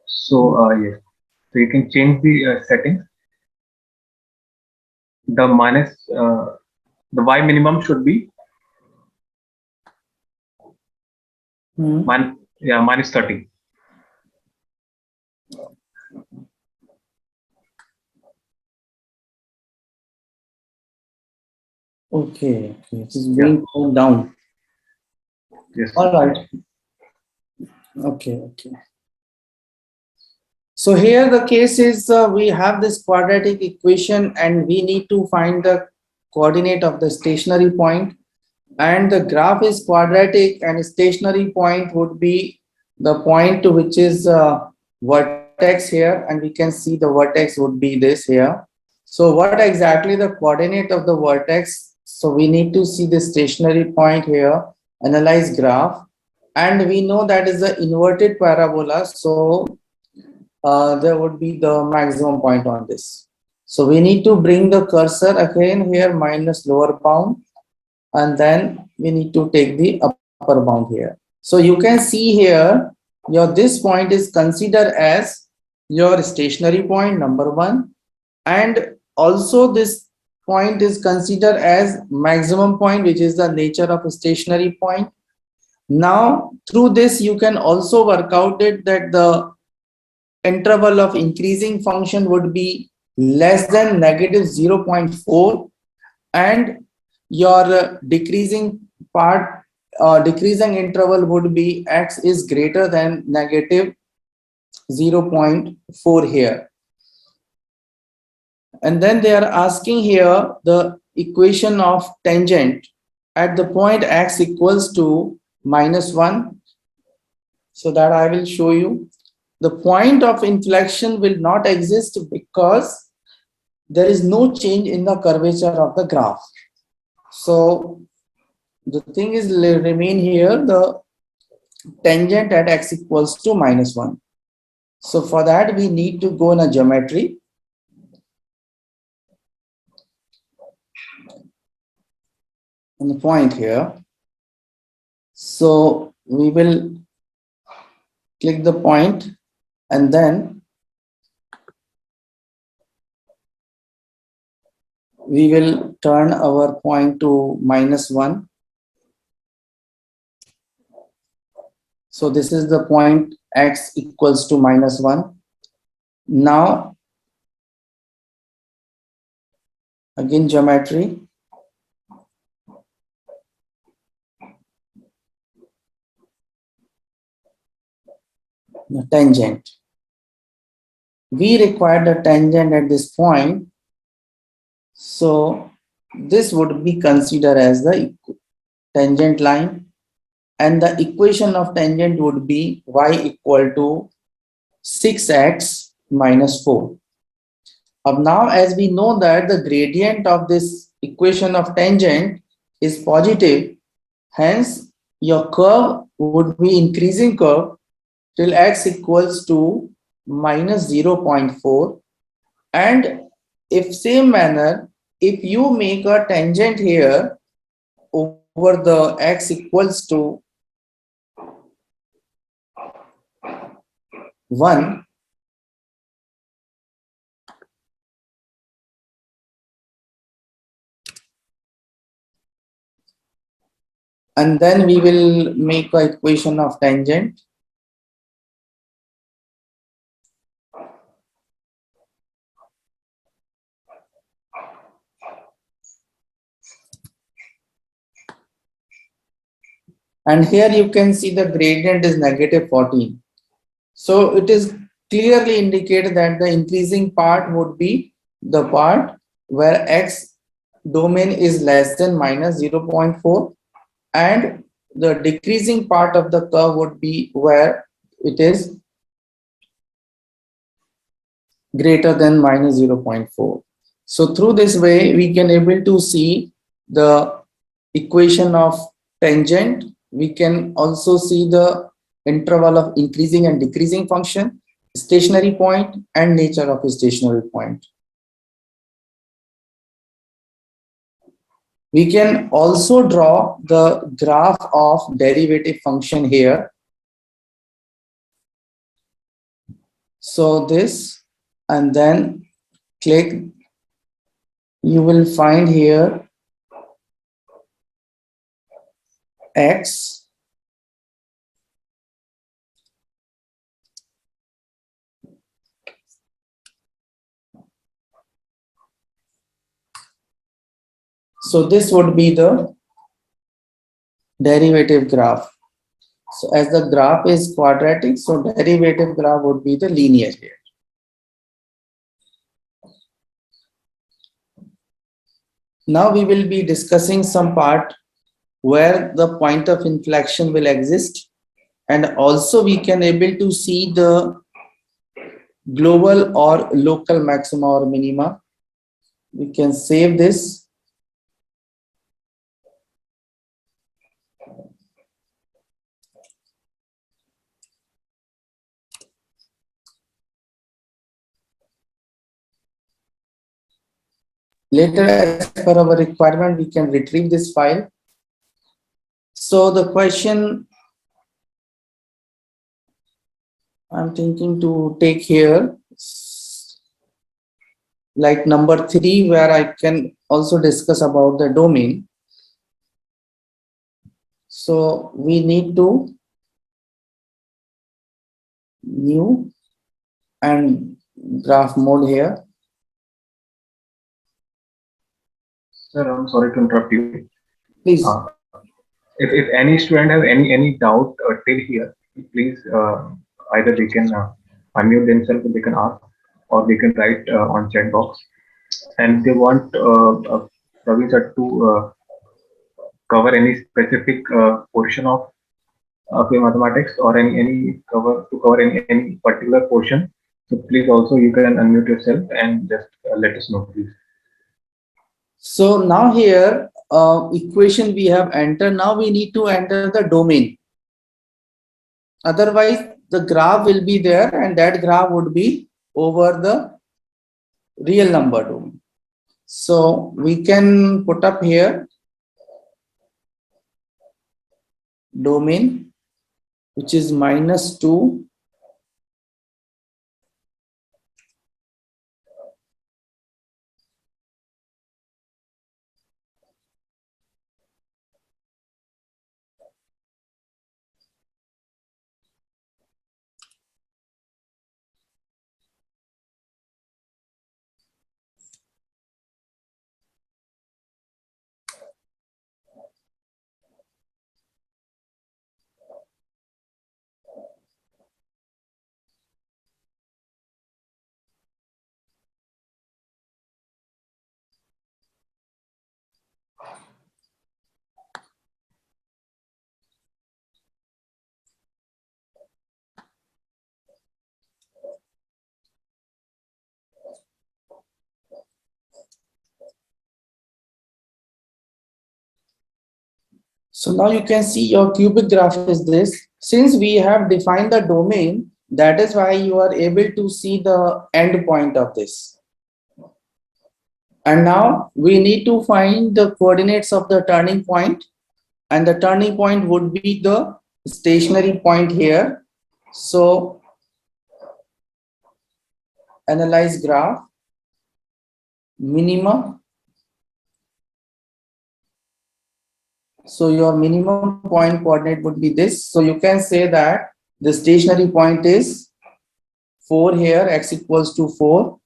So yes, so you can change the settings. The the y minimum should be Hmm. minus 30. Okay, okay. It is Yeah. being toned down. Yes. All right. Okay, okay. So here the case is we have this quadratic equation and we need to find the coordinate of the stationary point, and the graph is quadratic and stationary point would be the point to which is vertex here, and we can see the vertex would be this here. So what exactly the coordinate of the vertex? So we need to see the stationary point here, analyze graph, and we know that is the inverted parabola. So there would be the maximum point on this. So we need to bring the cursor again here minus lower bound, and then we need to take the upper bound here. So you can see here your this point is considered as your stationary point number one, and also this point is considered as maximum point, which is the nature of a stationary point. Now through this you can also work out it that the interval of increasing function would be less than negative 0.4, and your decreasing part decreasing interval would be x is greater than negative 0.4 here. And then they are asking here the equation of tangent at the point x equals to -1. So that I will show you. The point of inflection will not exist because there is no change in the curvature of the graph. So the thing is remain here, the tangent at x equals to -1. So for that we need to go in a geometry. On the point here. So we will click the point and then we will turn our point to -1. So this is the point x equals to -1. Now again geometry. The tangent. We require the tangent at this point. So this would be considered as the tangent line, and the equation of tangent would be y equal to 6x minus 4. Now as we know that the gradient of this equation of tangent is positive, hence your curve would be increasing curve till x equals to minus 0.4. And if same manner, if you make a tangent here over the x equals to 1, And then we will make an equation of tangent. And here you can see the gradient is -14. So it is clearly indicated that the increasing part would be the part where x domain is less than -0.4, and the decreasing part of the curve would be where it is greater than -0.4. So through this way, we can able to see the equation of tangent. We can also see the interval of increasing and decreasing function, stationary point, and nature of a stationary point. We can also draw the graph of derivative function here. So this, and then click, you will find here x, so this would be the derivative graph. So as the graph is quadratic, so derivative graph would be the linear here. Now we will be discussing some part where the point of inflection will exist, and also we can able to see the global or local maxima or minima. We can save this. Later, as per our requirement, we can retrieve this file. So the question I'm thinking to take here, like number 3, where I can also discuss about the domain. So we need to new and graph mode here. Sir, I'm sorry to interrupt you. Please. If any student have any doubt till here, please either they can unmute themselves, they can ask, or they can write on chat box. And if they want Praveen sir to cover any specific portion of mathematics, or any cover any particular portion, so please also you can unmute yourself and just let us know, please. So now here equation we have entered. Now we need to enter the domain. Otherwise the graph will be there, and that graph would be over the real number domain. So we can put up here domain, which is -2 . So now you can see your cubic graph is this. Since we have defined the domain, that is why you are able to see the end point of this. And now we need to find the coordinates of the turning point, and the turning point would be the stationary point here. So analyze graph, minima, So your minimum point coordinate would be this. So you can say that the stationary point is 4 here, x equals to 4.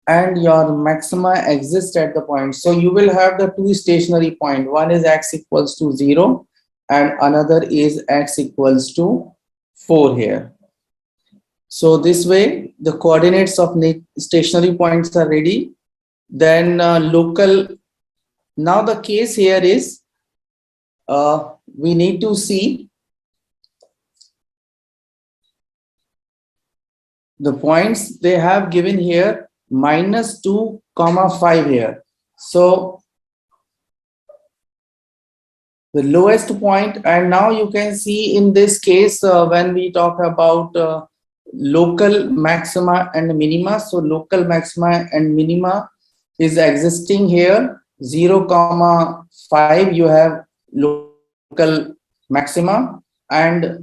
And your maxima exist at the point. So you will have the two stationary point. One is x equals to 0 and another is x equals to 4 here. So this way the coordinates of stationary points are ready. Then local, now the case here is we need to see the points they have given here -2, 5 here. So the lowest point, and now you can see in this case when we talk about local maxima and minima, so local maxima and minima is existing here 0, 5 you have local maxima, and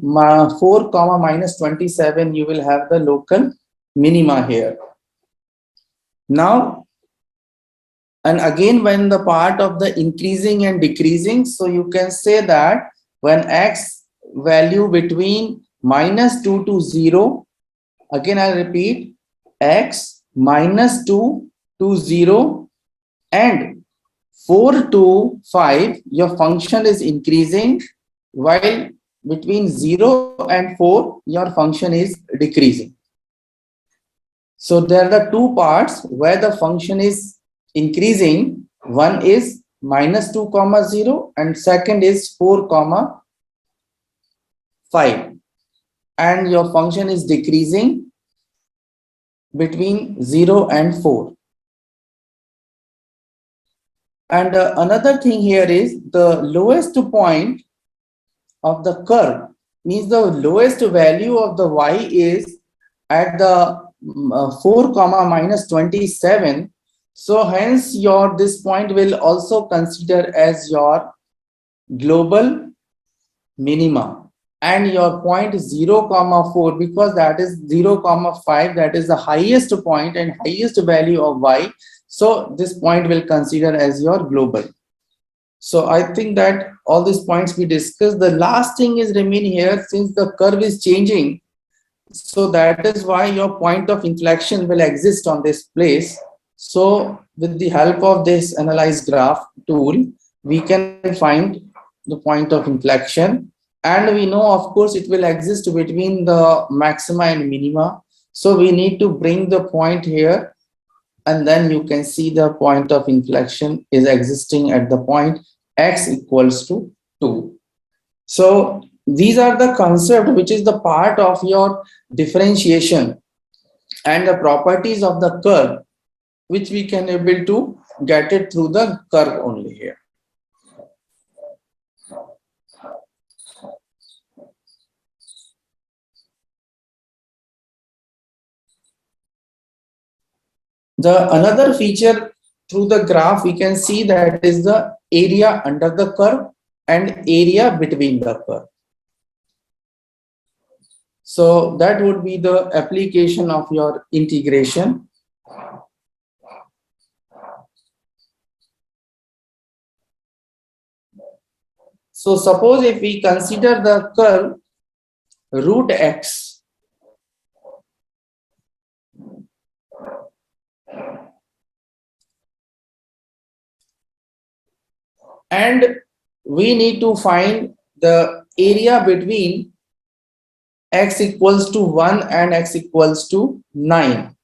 4, -27 you will have the local minima here. Now, and again, when the part of the increasing and decreasing, so you can say that when x value between -2 to 0, again I repeat, x -2 to 0 and 4 to 5, your function is increasing, while between 0 and 4, your function is decreasing. So there are the two parts where the function is increasing. One is -2, 0 and second is 4, 5, and your function is decreasing between 0 and 4. And another thing here is the lowest point of the curve, means the lowest value of the y is at the 4, -27. So hence your this point will also consider as your global minima, and your point 0, 4, because that is 0, 5, that is the highest point and highest value of y. So this point will consider as your global. So I think that all these points we discussed. The last thing is remain here, since the curve is changing. So that is why your point of inflection will exist on this place. So with the help of this analyze graph tool, we can find the point of inflection, and we know of course it will exist between the maxima and minima. So we need to bring the point here, and then you can see the point of inflection is existing at the point x equals to 2. So these are the concept which is the part of your differentiation and the properties of the curve, which we can able to get it through the curve only here. The another feature through the graph we can see that is the area under the curve and area between the curve. So that would be the application of your integration. So suppose if we consider the curve root x, and we need to find the area between x equals to 1 and x equals to 9.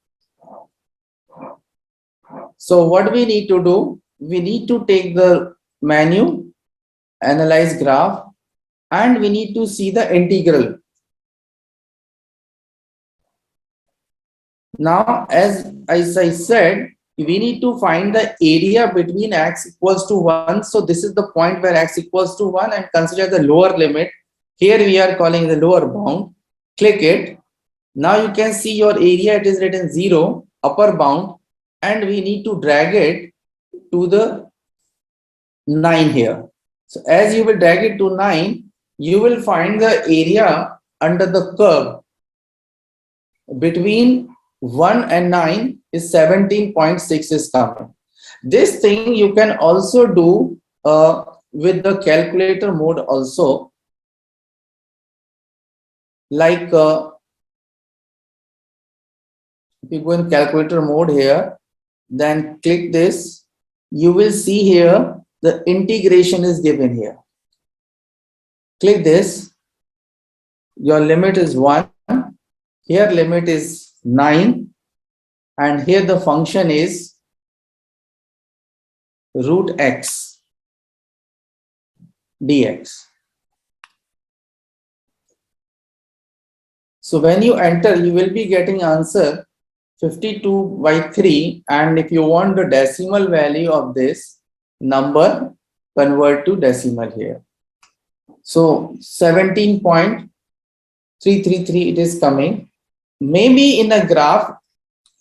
So what we need to do, we need to take the menu, analyze graph, and we need to see the integral. Now, as I said, we need to find the area between x equals to 1. So this is the point where x equals to 1, and consider the lower limit. Here we are calling the lower bound. Click it. Now you can see your area, it is written 0, upper bound, and we need to drag it to the 9 here. So as you will drag it to 9, you will find the area under the curve. between 1 and 9 is 17.6 is coming. This thing you can also do with the calculator mode also, like if you go in calculator mode here, then click this, you will see here the integration is given here. Click this, your limit is 1, here limit is 9, and here the function is root x dx. So when you enter, you will be getting answer 52/3, and if you want the decimal value of this number, convert to decimal here. So 17.333 it is coming. Maybe in a graph,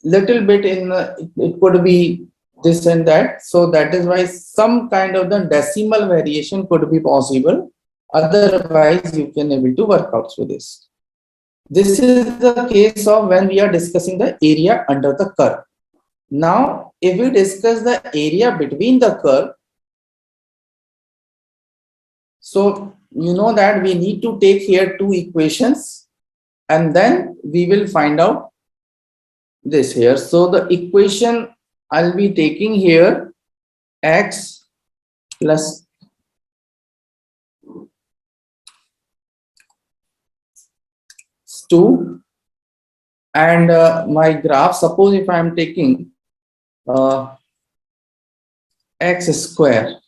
little bit it could be this and that. So that is why some kind of the decimal variation could be possible. Otherwise, you can able to work out through this. This is the case of when we are discussing the area under the curve. Now, if we discuss the area between the curve, so you know that we need to take here two equations, and then we will find out this here. So the equation I'll be taking here, x plus two, and my graph, suppose if I am taking x square,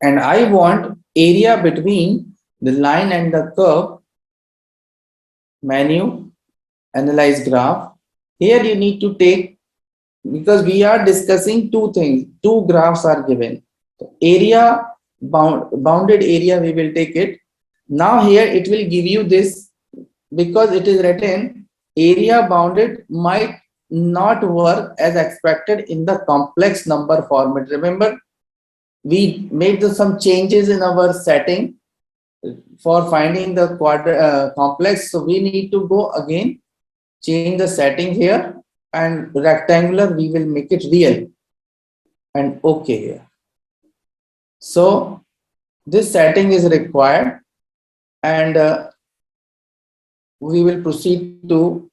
and I want area between the line and the curve. Menu, analyze graph. Here you need to take, because we are discussing two things, two graphs are given. Area, bounded area, we will take it. Now here it will give you this, because it is written area bounded might not work as expected in the complex number format. Remember, we made some changes in our setting for finding the complex. So we need to go again, change the setting here, and rectangular we will make it real, and okay here. So this setting is required, and we will proceed to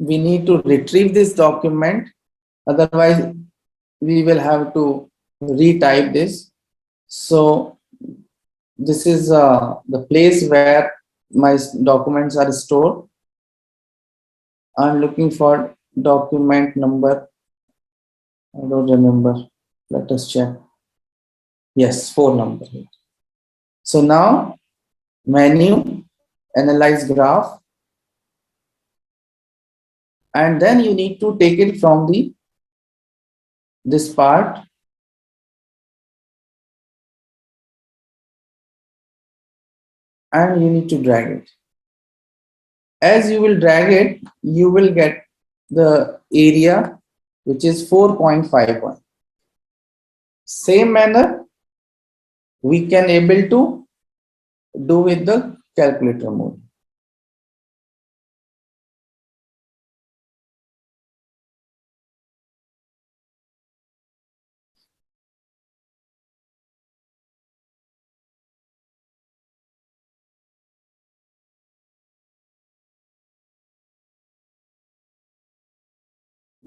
we need to retrieve this document, otherwise we will have to retype this. So this is the place where my documents are stored. I'm looking for document number, I don't remember, let us check. Yes, 4 number here. So now menu, analyze graph, and then you need to take it from the this part, and you need to drag it. As you will drag it, you will get the area, which is 4.51. Same manner we can able to do with the calculator mode.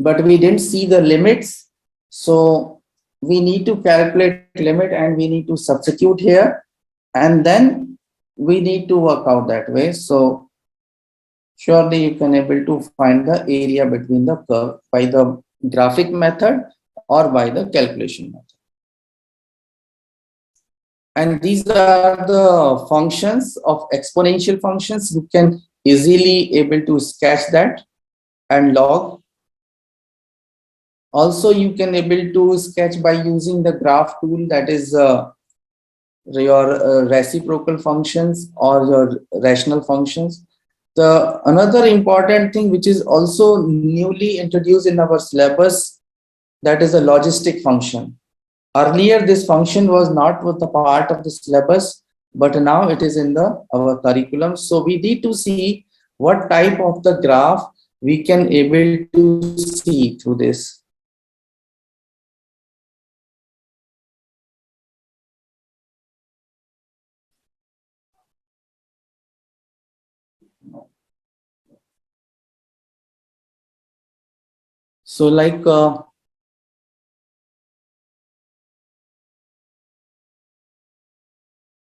But we didn't see the limits, so we need to calculate limit and we need to substitute here, and then we need to work out that way. So surely you can able to find the area between the curve by the graphic method or by the calculation method. And these are the functions of exponential functions. You can easily able to sketch that and log. Also, you can able to sketch by using the graph tool, that is your reciprocal functions or your rational functions. The another important thing which is also newly introduced in our syllabus, that is a logistic function. Earlier, this function was not with the part of the syllabus, but now it is in the our curriculum. So we need to see what type of the graph we can able to see through this. So like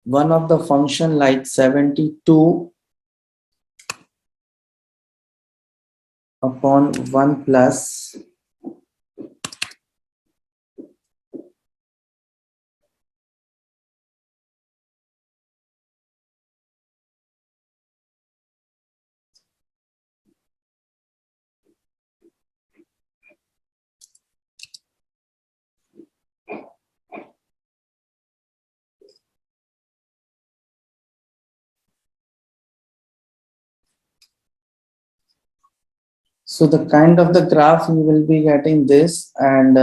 one of the function like 72 upon 1 plus so the kind of the graph you will be getting this, and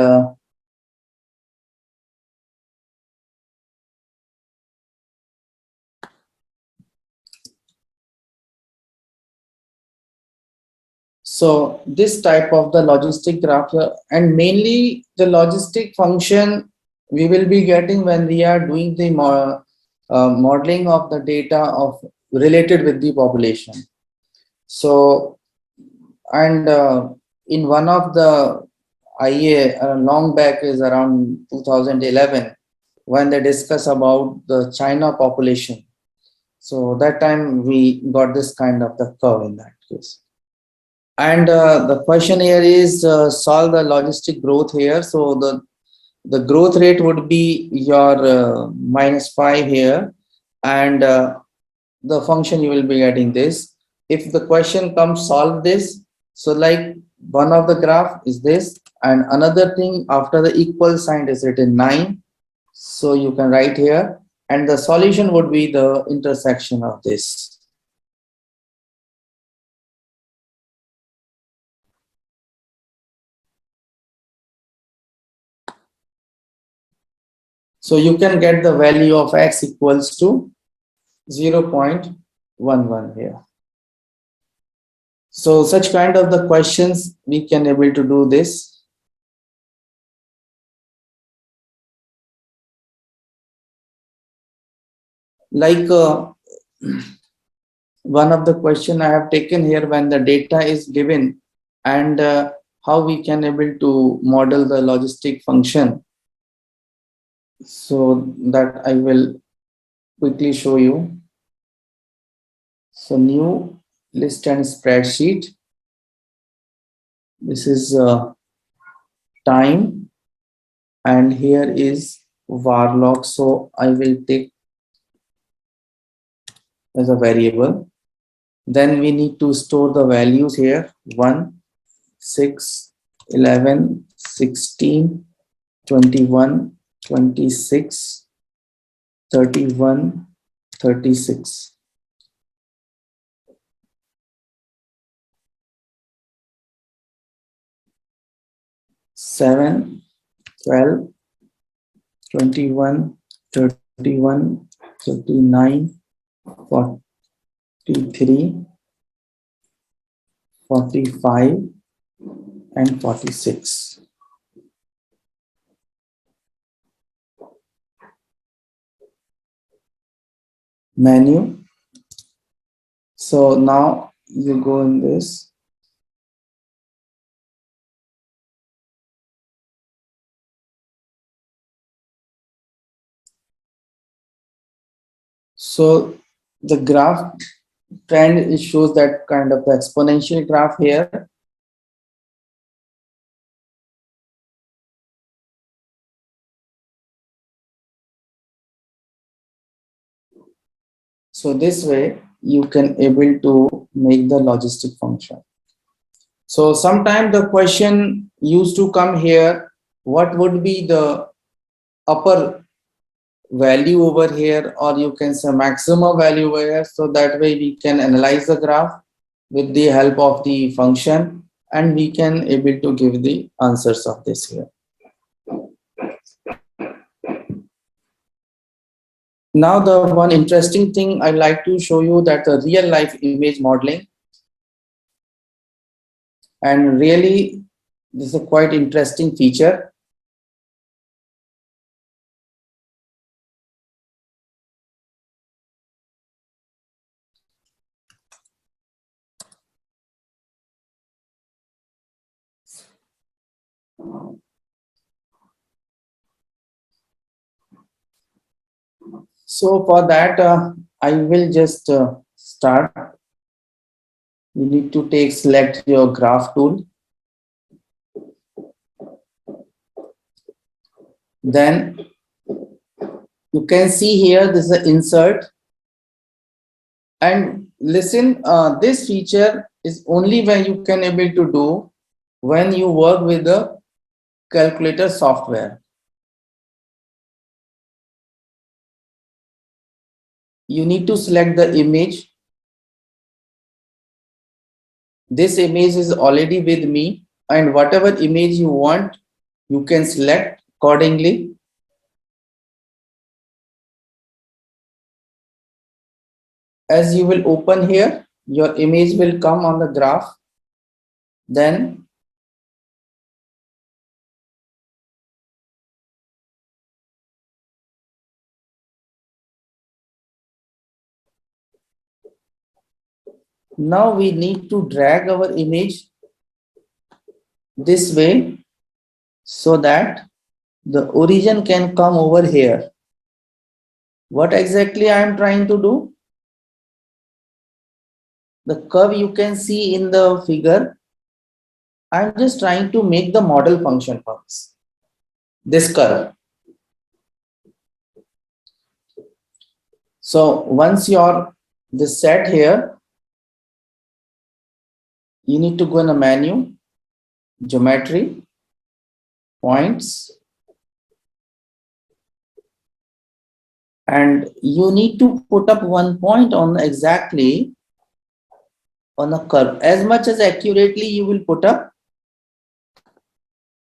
so this type of the logistic graph here, and mainly the logistic function we will be getting when we are doing the modeling of the data of related with the population. So, and in one of the IA long back is around 2011 when they discuss about the China population. So that time we got this kind of the curve in that case. And the question here is solve the logistic growth here. So the growth rate would be your -5 here, and the function you will be getting this. If the question comes solve this, so like one of the graph is this, and another thing after the equal sign is written 9. So you can write here, and the solution would be the intersection of this. So you can get the value of x equals to 0.11 here. So such kind of the questions we can able to do this. Like one of the question I have taken here when the data is given, and how we can able to model the logistic function. So that I will quickly show you. So new list and spreadsheet. This is time, and here is var log. So I will take as a variable. Then we need to store the values here: 1, 6, 11, 16, 21, 26, 31, 36. Seven, 12, 21, 31, 39, 43, 45, and 46. Menu. So now you go in this. So the graph trend, it shows that kind of the exponential graph here. So this way you can able to make the logistic function. So sometimes the question used to come here, what would be the upper value over here, or you can say maximum value over here. So that way we can analyze the graph with the help of the function, and we can able to give the answers of this here. Now the one interesting thing I like to show you, that the real life image modeling, and really this is a quite interesting feature. So for that, I will just start. You need to select your graph tool. Then you can see here, this is an insert. And listen, this feature is only when you can able to do when you work with the calculator software. You need to select the image. This image is already with me, and whatever image you want, you can select accordingly. As you will open here, your image will come on the graph. Then now we need to drag our image this way so that the origin can come over here. What exactly I am trying to do? The curve you can see in the figure, I'm just trying to make the model function for this curve. So once you're this set here, you need to go in a menu, geometry, points, and you need to put up one point on exactly on a curve. As much as accurately you will put up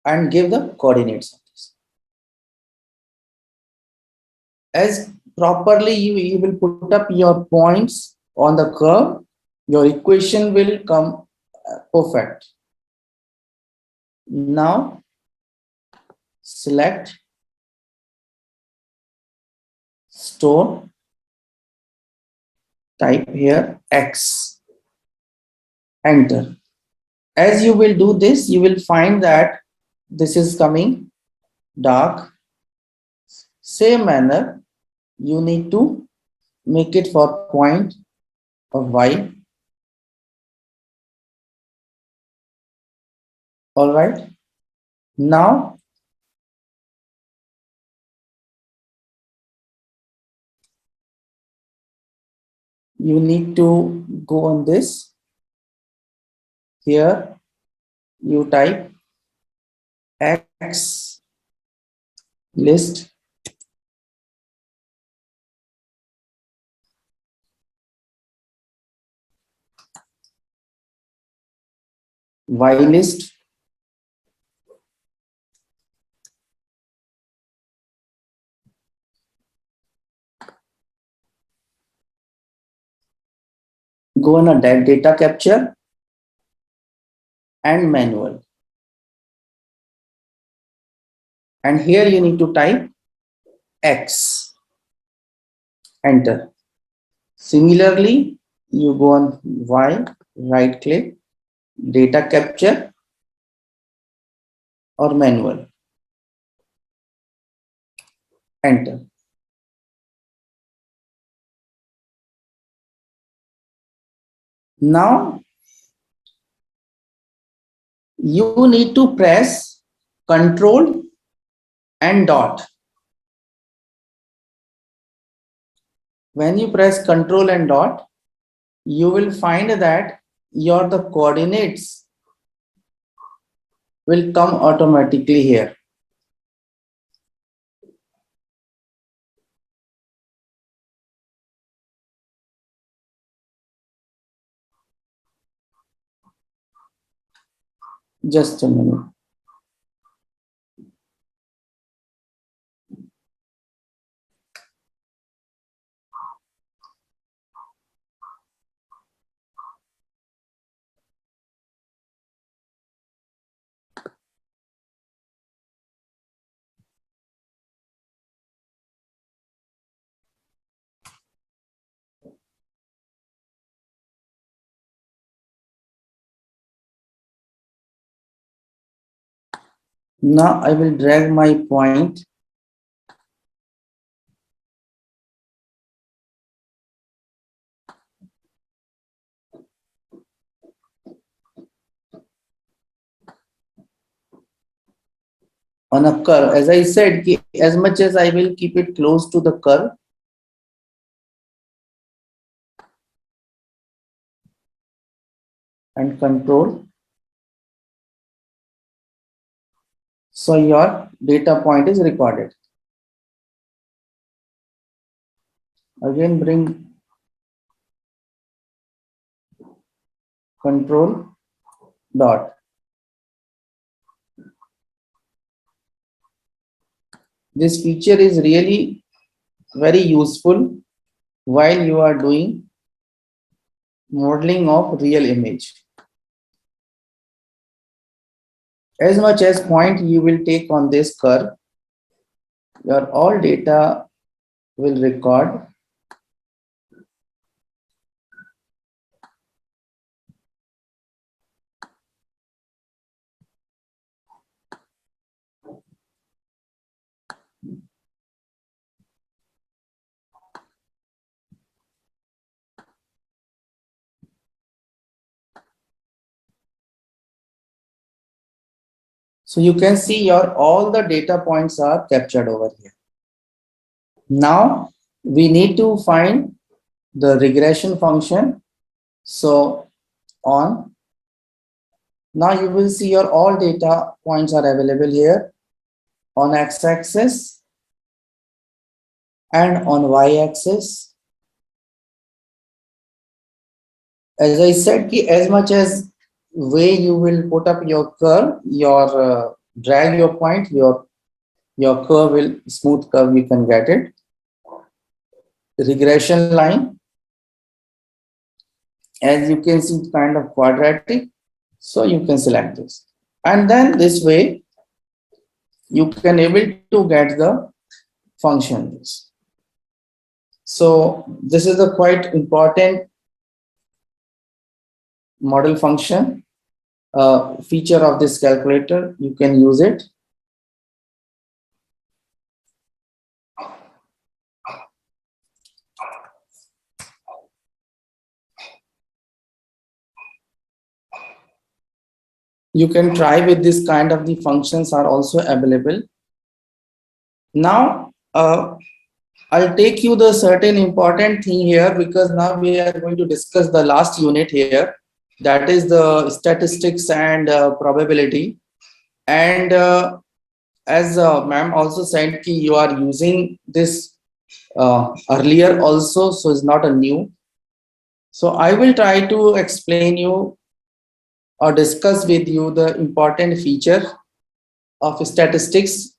and give the coordinates of this. As properly you will put up your points on the curve, your equation will come perfect. Now select store, type here X, enter. As you will do this, you will find that this is coming dark. Same manner, you need to make it for point of Y. All right. Now you need to go on this. Here you type X list Y list, go on a data capture and manual, and here you need to type X, enter. Similarly, you go on Y, right click, data capture or manual, enter. Now you need to press Control and dot. When you press Control and dot, you will find that the coordinates will come automatically here. Just a minute. Now I will drag my point. On a curve, as I said, as much as I will keep it close to the curve, and control. So your data point is recorded. Again, bring control dot. This feature is really very useful while you are doing modeling of real image. As much as point you will take on this curve, your all data will record. So you can see your all the data points are captured over here. Now we need to find the regression function. So on, now you will see your all data points are available here on x-axis and on y-axis. As I said, as much as way you will put up your curve, your drag your point, your curve will smooth curve, you can get it. Regression line, as you can see, kind of quadratic, so you can select this, and then this way you can able to get the function. So this is a quite important model function feature of this calculator. You can use it. You can try with this kind of the functions are also available. Now I'll take you the certain important thing here, because now we are going to discuss the last unit here, that is the statistics and probability. And as ma'am also said, you are using this earlier also, so it's not a new. So I will try to explain you or discuss with you the important feature of statistics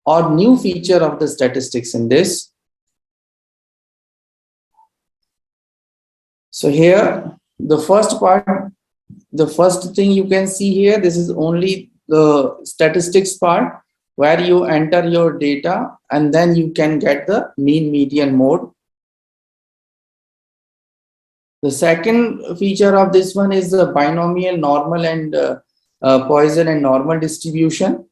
or new feature of the statistics in this. So here, the first part, the first thing you can see here, this is only the statistics part where you enter your data and then you can get the mean, median, mode. The second feature of this one is the binomial, normal, and Poisson and normal distribution,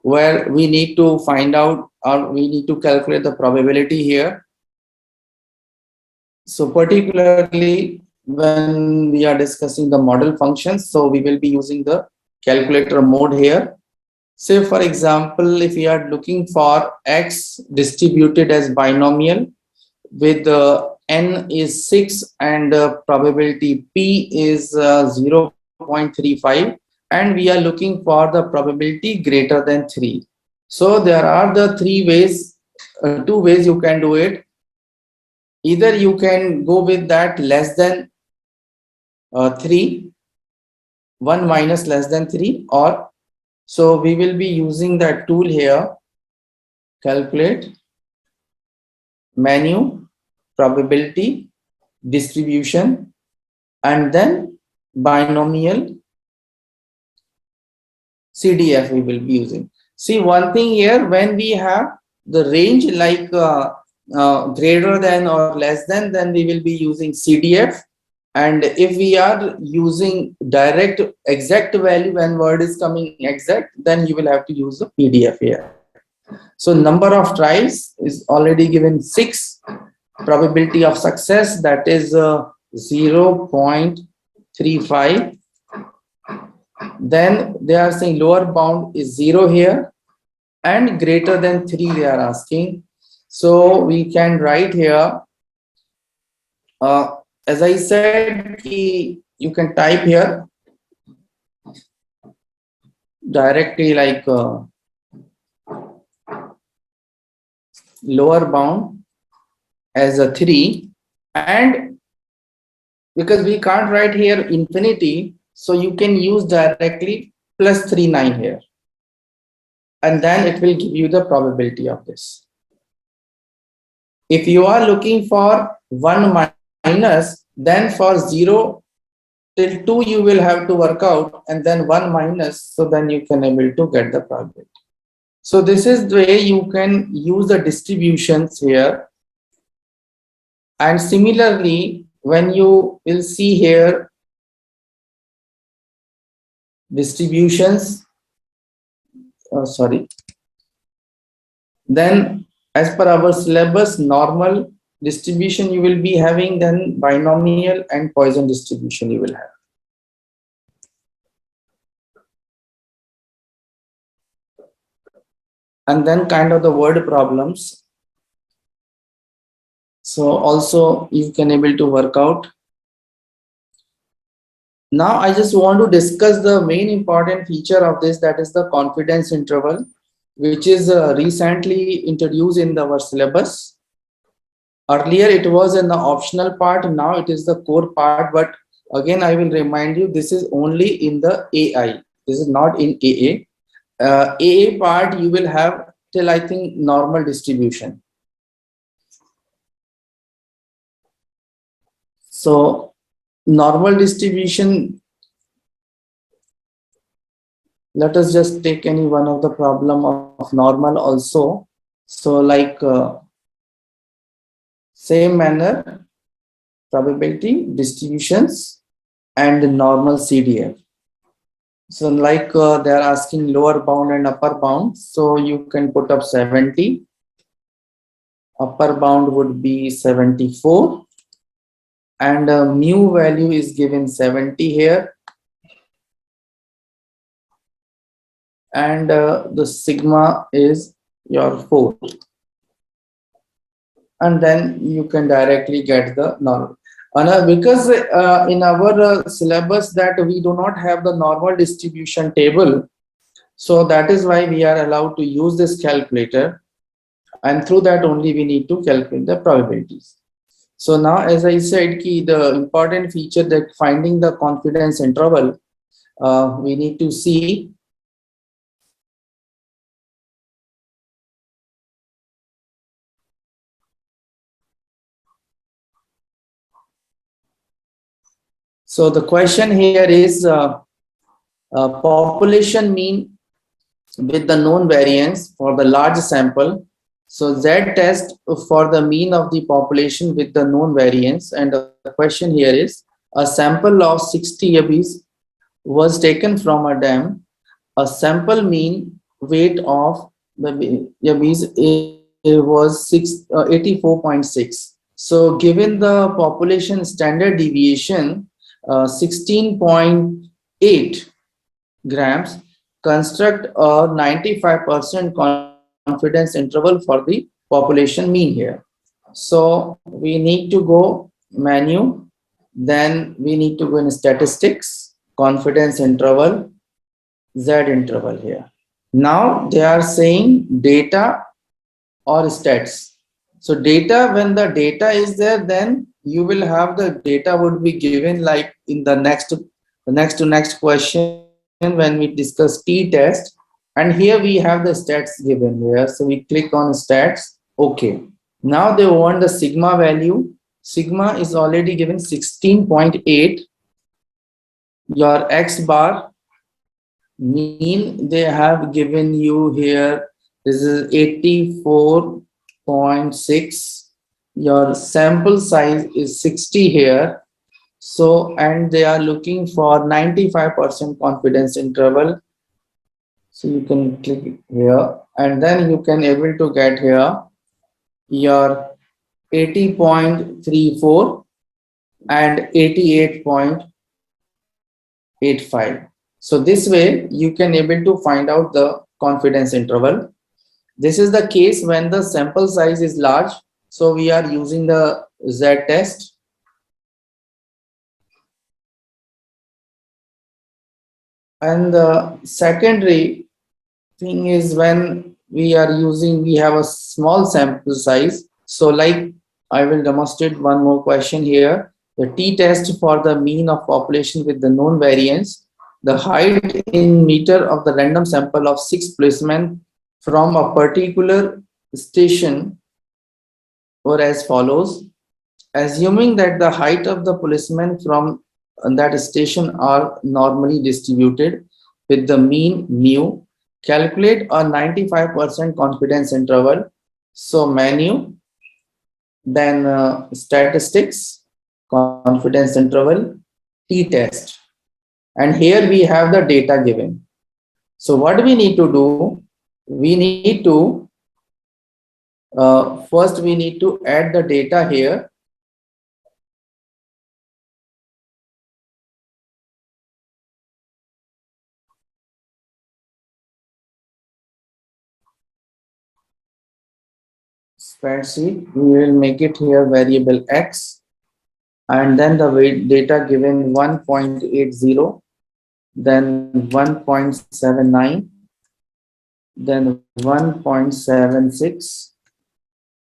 where we need to find out or we need to calculate the probability here. So particularly when we are discussing the model functions, so we will be using the calculator mode here. Say for example, if we are looking for x distributed as binomial with n is 6 and probability p is 0.35, and we are looking for the probability greater than 3. So there are the three ways, two ways you can do it. Either you can go with that less than 3, 1 minus less than 3, or so we will be using that tool here, calculate, menu, probability, distribution, and then binomial CDF we will be using. See, one thing here, when we have the range like greater than or less than, then we will be using CDF. And if we are using direct exact value when word is coming exact, then you will have to use the PDF here. So number of tries is already given 6. Probability of success, that is 0.35. Then they are saying lower bound is 0 here, and greater than 3 they are asking. So we can write here, as I said, you can type here directly like lower bound as a 3, and because we can't write here infinity, so you can use directly plus 39 here, and then it will give you the probability of this. If you are looking for 1 minus, then for 0 till 2 you will have to work out, and then 1 minus, so then you can able to get the probability. So this is the way you can use the distributions here. And similarly, when you will see here distributions, then as per our syllabus, normal distribution you will be having, then binomial and Poisson distribution you will have. And then kind of the word problems. So also you can able to work out. Now I just want to discuss the main important feature of this, that is the confidence interval, which is recently introduced in our syllabus. Earlier it was in the optional part, now it is the core part, but again I will remind you, this is only in the AI, this is not in AA. AA part you will have till I think normal distribution. So normal distribution, let us just take any one of the problem of normal also. So like same manner, probability, distributions, and normal CDF. So like they are asking lower bound and upper bound, so you can put up 70. Upper bound would be 74, and mu value is given 70 here, and the sigma is your 4, and then you can directly get the normal. Because in our syllabus that we do not have the normal distribution table, so that is why we are allowed to use this calculator, and through that only we need to calculate the probabilities. So now, as I said, the important feature that finding the confidence interval, we need to see. So the question here is population mean with the known variance for the large sample. So Z test for the mean of the population with the known variance, and the question here is a sample of 60 yabbies was taken from a dam. A sample mean weight of the yabbies was 84.6. So given the population standard deviation 16.8 grams, construct a 95% confidence interval for the population mean here. So we need to go menu, then we need to go in statistics, confidence interval, Z interval here. Now they are saying data or stats. So data, when the data is there, then you will have the data would be given like in the next next to next question when we discuss t-test, and here we have the stats given here. So we click on stats. Okay. Now they want the sigma value. Sigma is already given 16.8. Your X bar mean they have given you here. This is 84.6. Your sample size is 60 here. So, and they are looking for 95% confidence interval. So you can click here, and then you can able to get here your 80.34 and 88.85. So this way you can able to find out the confidence interval. This is the case when the sample size is large. So we are using the Z test. And the secondary thing is when we are using, we have a small sample size. So like I will demonstrate one more question here. The t-test for the mean of population with the known variance, the height in meter of the random sample of 6 policemen from a particular station were as follows. Assuming that the height of the policemen from that station are normally distributed with the mean mu, calculate a 95% confidence interval. So menu, then statistics, confidence interval, t-test. And here we have the data given. So what we need to do, we need to, first we need to add the data here. Spreadsheet, we will make it here variable x, and then the weight data given 1.80, then 1.79, then 1.76,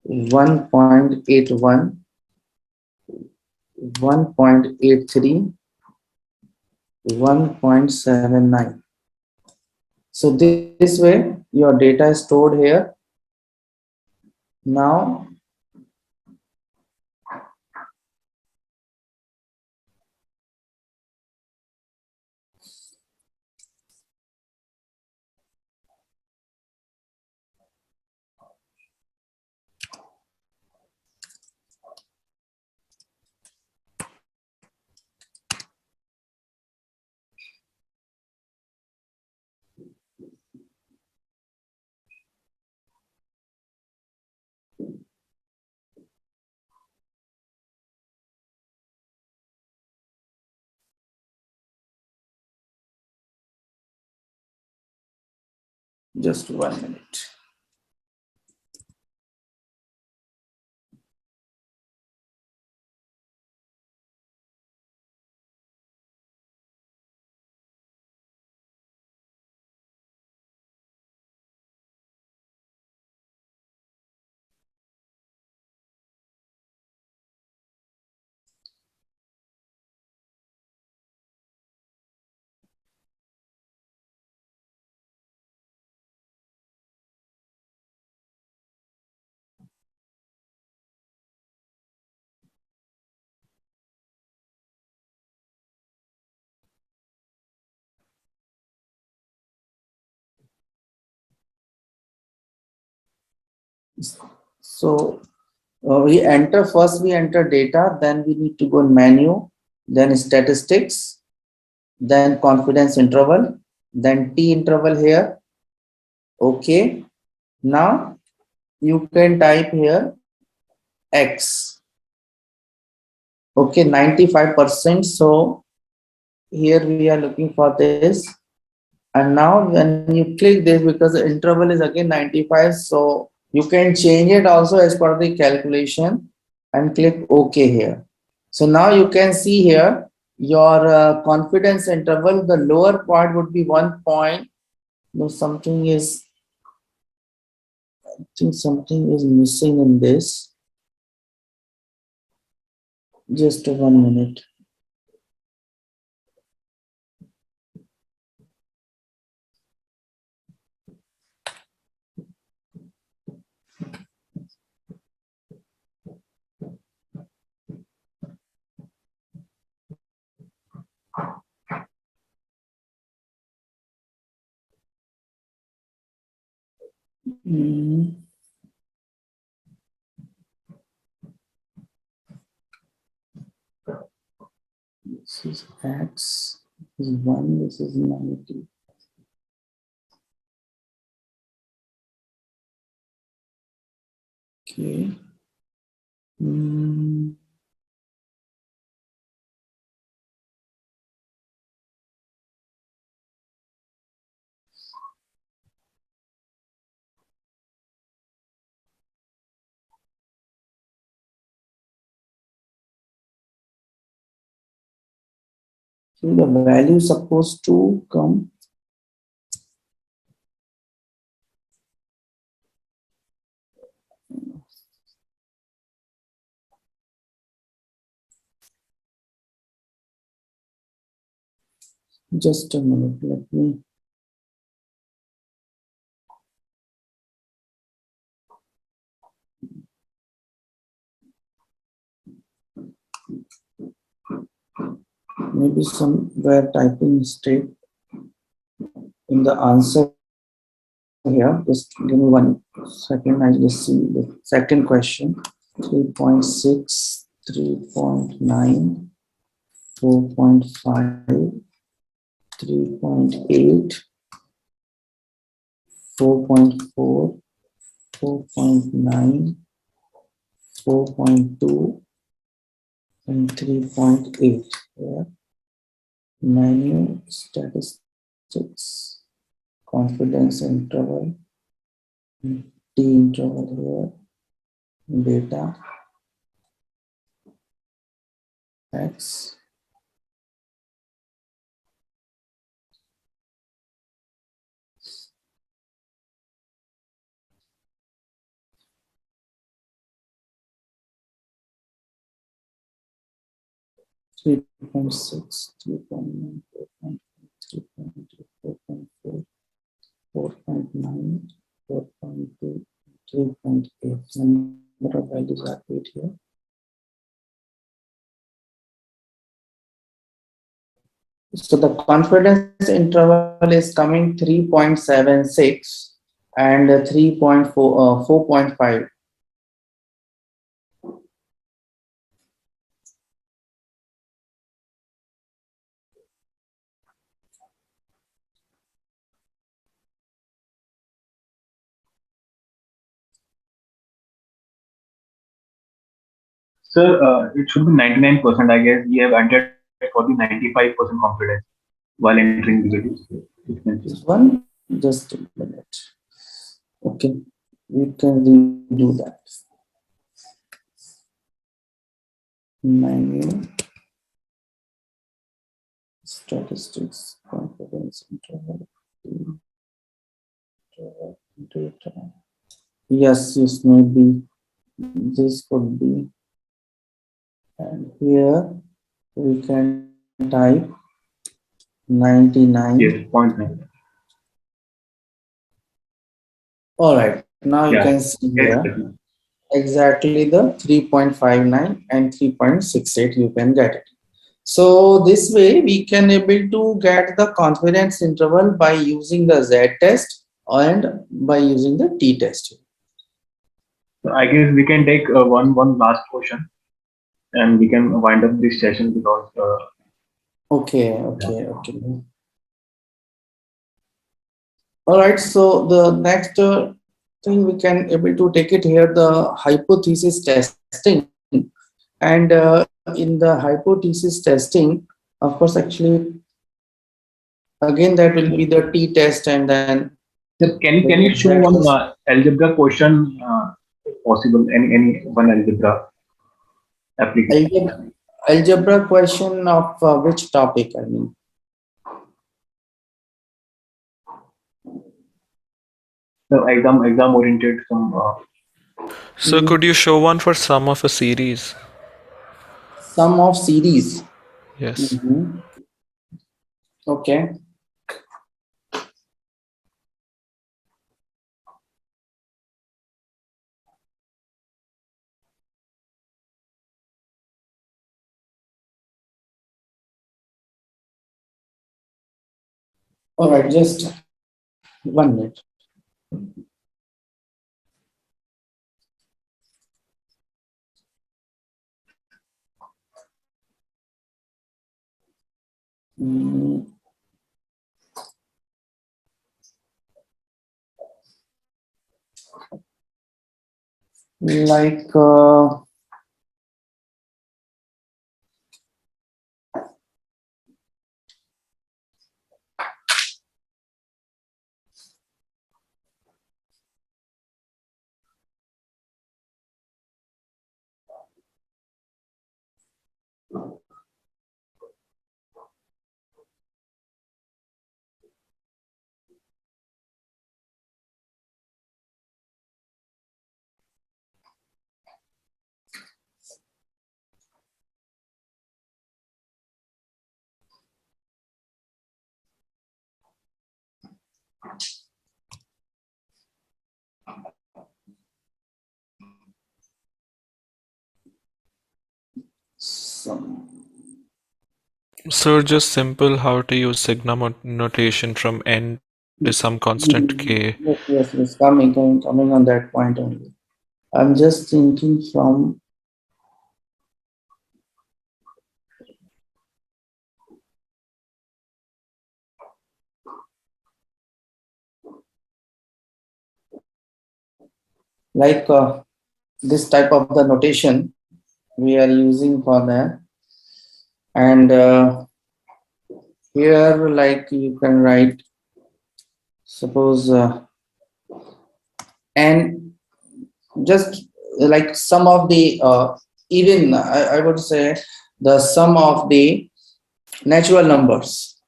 1.81, 1.83, 1.79. So this way your data is stored here. Now just 1 minute. So we enter first, we enter data, then we need to go in menu, then statistics, then confidence interval, then t interval here. Okay. Now you can type here x. Okay, 95%. So here we are looking for this. And now when you click this, because the interval is again 95, so you can change it also as per the calculation and click OK here. So now you can see here your confidence interval, the lower part would be 1 point. No, something is, I think something is missing in this. Just 1 minute. Mm. This is x, this is 1, this is 90. Okay. Mm. So the value supposed to come. Just a minute, let me. Maybe somewhere typing mistake in the answer here. Just give me 1 second. I just see the second question. 3.6, 3.9, 4.5, 3.8, 4.4, 4.9, 4.2, and 3.8. Yeah. Menu statistics, confidence interval, T interval here, data, X, 3.6, 3.9, 4.8, 4.9, 4.2, 3.8. Number of values are put here. So the confidence interval is coming 3.76 and 3.4, 4.5. Sir, it should be 99%. I guess we have entered for the 95% confidence while entering the values. This one, just a minute. Okay, we can redo that. Menu, statistics, confidence interval, data. Yes, maybe this could be. And here we can type 99. Yes, 0.9. All right, now you Yeah, can see here exactly. exactly the 3.59 and 3.68 you can get it. So this way we can able to get the confidence interval by using the Z test and by using the T test. So I guess we can take one last question and we can wind up this session because Okay. All right, so the next thing we can able to take it here, the hypothesis testing. And in the hypothesis testing, of course, actually, again, that will be the T test and then sir, can you show one algebra question if possible? Any one algebra application? algebra question of which topic, I mean. So exam oriented some. So could you show one for sum of a series? Sum of series. Yes. Okay. All right, just 1 minute. Mm, like some, So just simple how to use sigma notation from n to some constant k. yes, coming on that point only. I'm just thinking from like this type of the notation we are using for that, and here like you can write, suppose and just like sum of the even I would say the sum of the natural numbers.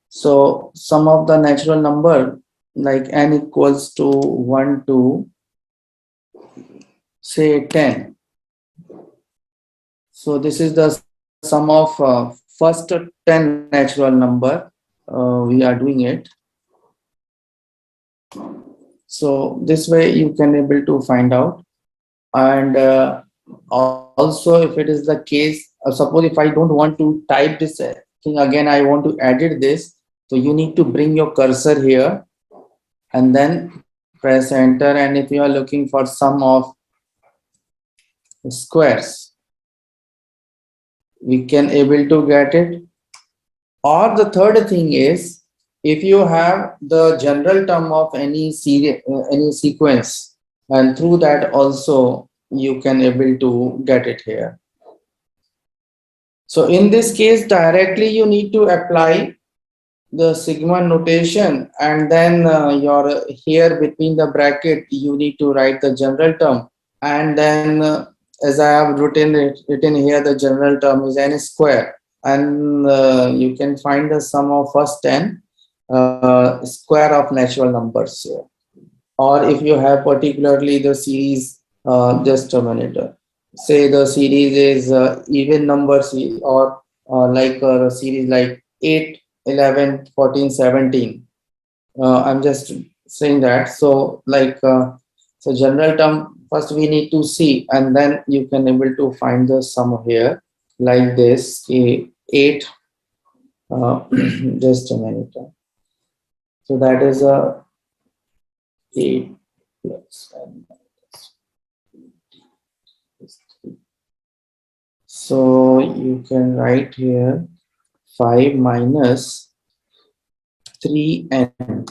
So sum of the natural number like n equals to 1 to say 10. So this is the sum of first 10 natural number. We are doing it. So this way you can able to find out. And also if it is the case, suppose if I don't want to type this thing again, I want to edit this. So you need to bring your cursor here and then press enter. And if you are looking for sum of squares, we can able to get it. Or the third thing is, if you have the general term of any series, any sequence, and through that also you can able to get it here. So in this case, directly you need to apply the sigma notation, and then your here between the bracket you need to write the general term, and then as I have written here, the general term is n square, and you can find the sum of first 10 square of natural numbers here. Or if you have particularly the series, just a minute, say the series is even numbers, or like a series like 8, 11, 14, 17. I'm just saying that. So like so general term first we need to see, and then you can able to find the sum here like this 8 just a minute. So that is a 8 plus and minus 3. So you can write here 5 minus 3n.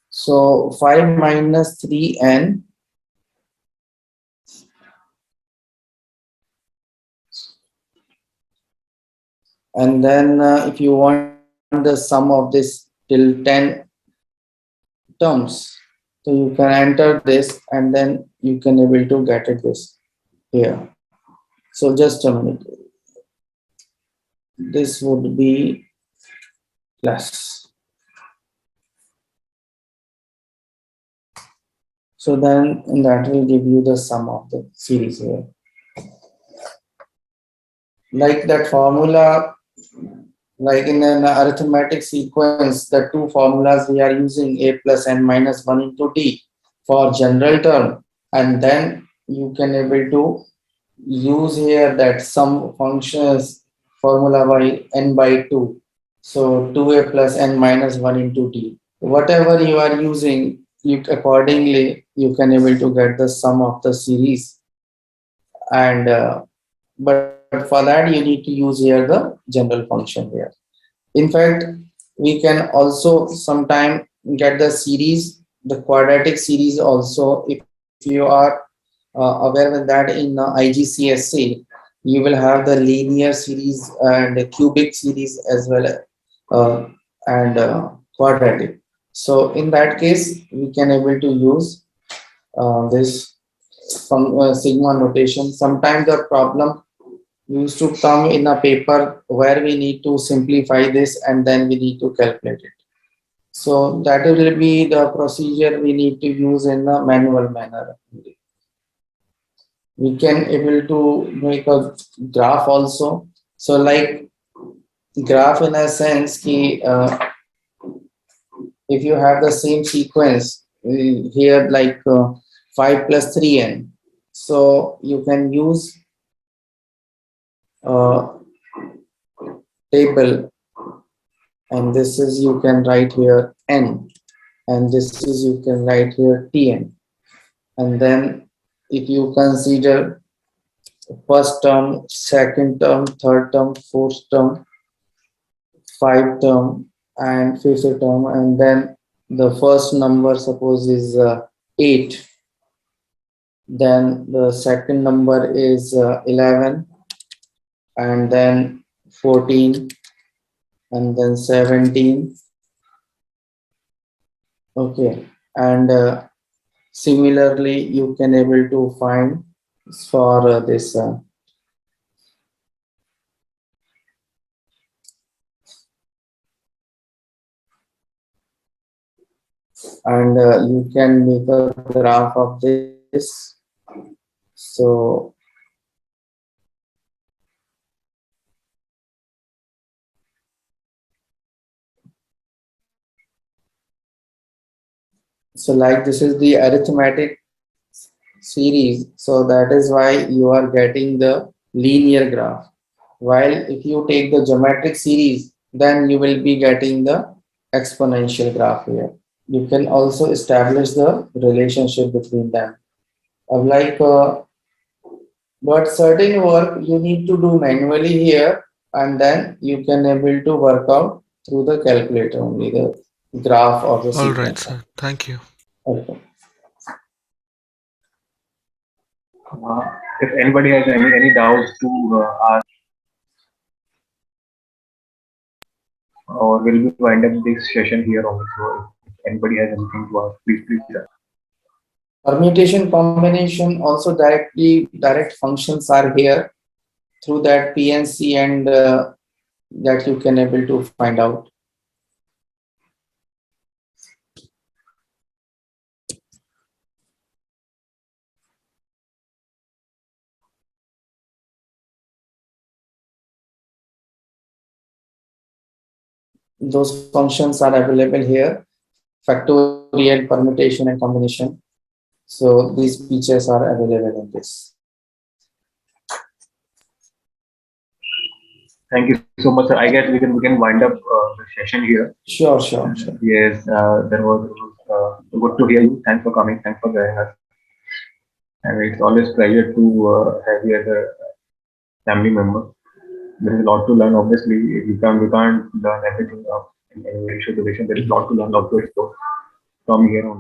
So 5 minus 3n, and then if you want the sum of this till 10 terms, so you can enter this and then you can able to get it this here. So just a minute, this would be plus. So then that will give you the sum of the series here. Like that formula, like in an arithmetic sequence, the two formulas we are using, a plus n minus 1 into t for general term, and then you can able to use here that sum functions formula by n by 2. So 2a plus n minus 1 into t. Whatever you are using, you accordingly you can able to get the sum of the series. And but for that you need to use here the general function here. In fact, we can also sometime get the series, the quadratic series also. If you are aware with that in IGCSE, you will have the linear series and the cubic series as well, and quadratic. So in that case, we can able to use this from sigma notation. Sometimes the problem used to come in a paper where we need to simplify this and then we need to calculate it. So that will be the procedure we need to use in a manual manner. We can able to make a graph also. So like graph in a sense ki, if you have the same sequence here like 5 plus 3n, so you can use table, and this is you can write here n, and this is you can write here tn, and then if you consider first term, second term, third term, fourth term, fifth term, and fifth term, and then the first number suppose is 8, then the second number is 11, and then 14, and then 17. Okay, and similarly you can able to find for this and you can make a graph of this. So like this is the arithmetic series, so that is why you are getting the linear graph, while if you take the geometric series then you will be getting the exponential graph here. You can also establish the relationship between them. Like but certain work you need to do manually here, and then you can able to work out through the calculator only the graph of the All right, sequence. sir. Thank you. Okay. If anybody has any doubts to ask, or we'll be wind up this session here only. So if anybody has anything to ask, please ask. Permutation combination also direct functions are here through that PNC, and that you can able to find out. Those functions are available here: factorial, permutation, and combination. So these features are available in this. Thank you so much, sir. I guess we can wind up the session here. Sure. Yes, there was good to hear you. Thanks for coming. Thanks for joining us. And it's always pleasure to have you as a family member. There is a lot to learn. Obviously, we can't learn everything in a very short duration. There is a lot to learn, lot to explore from here on.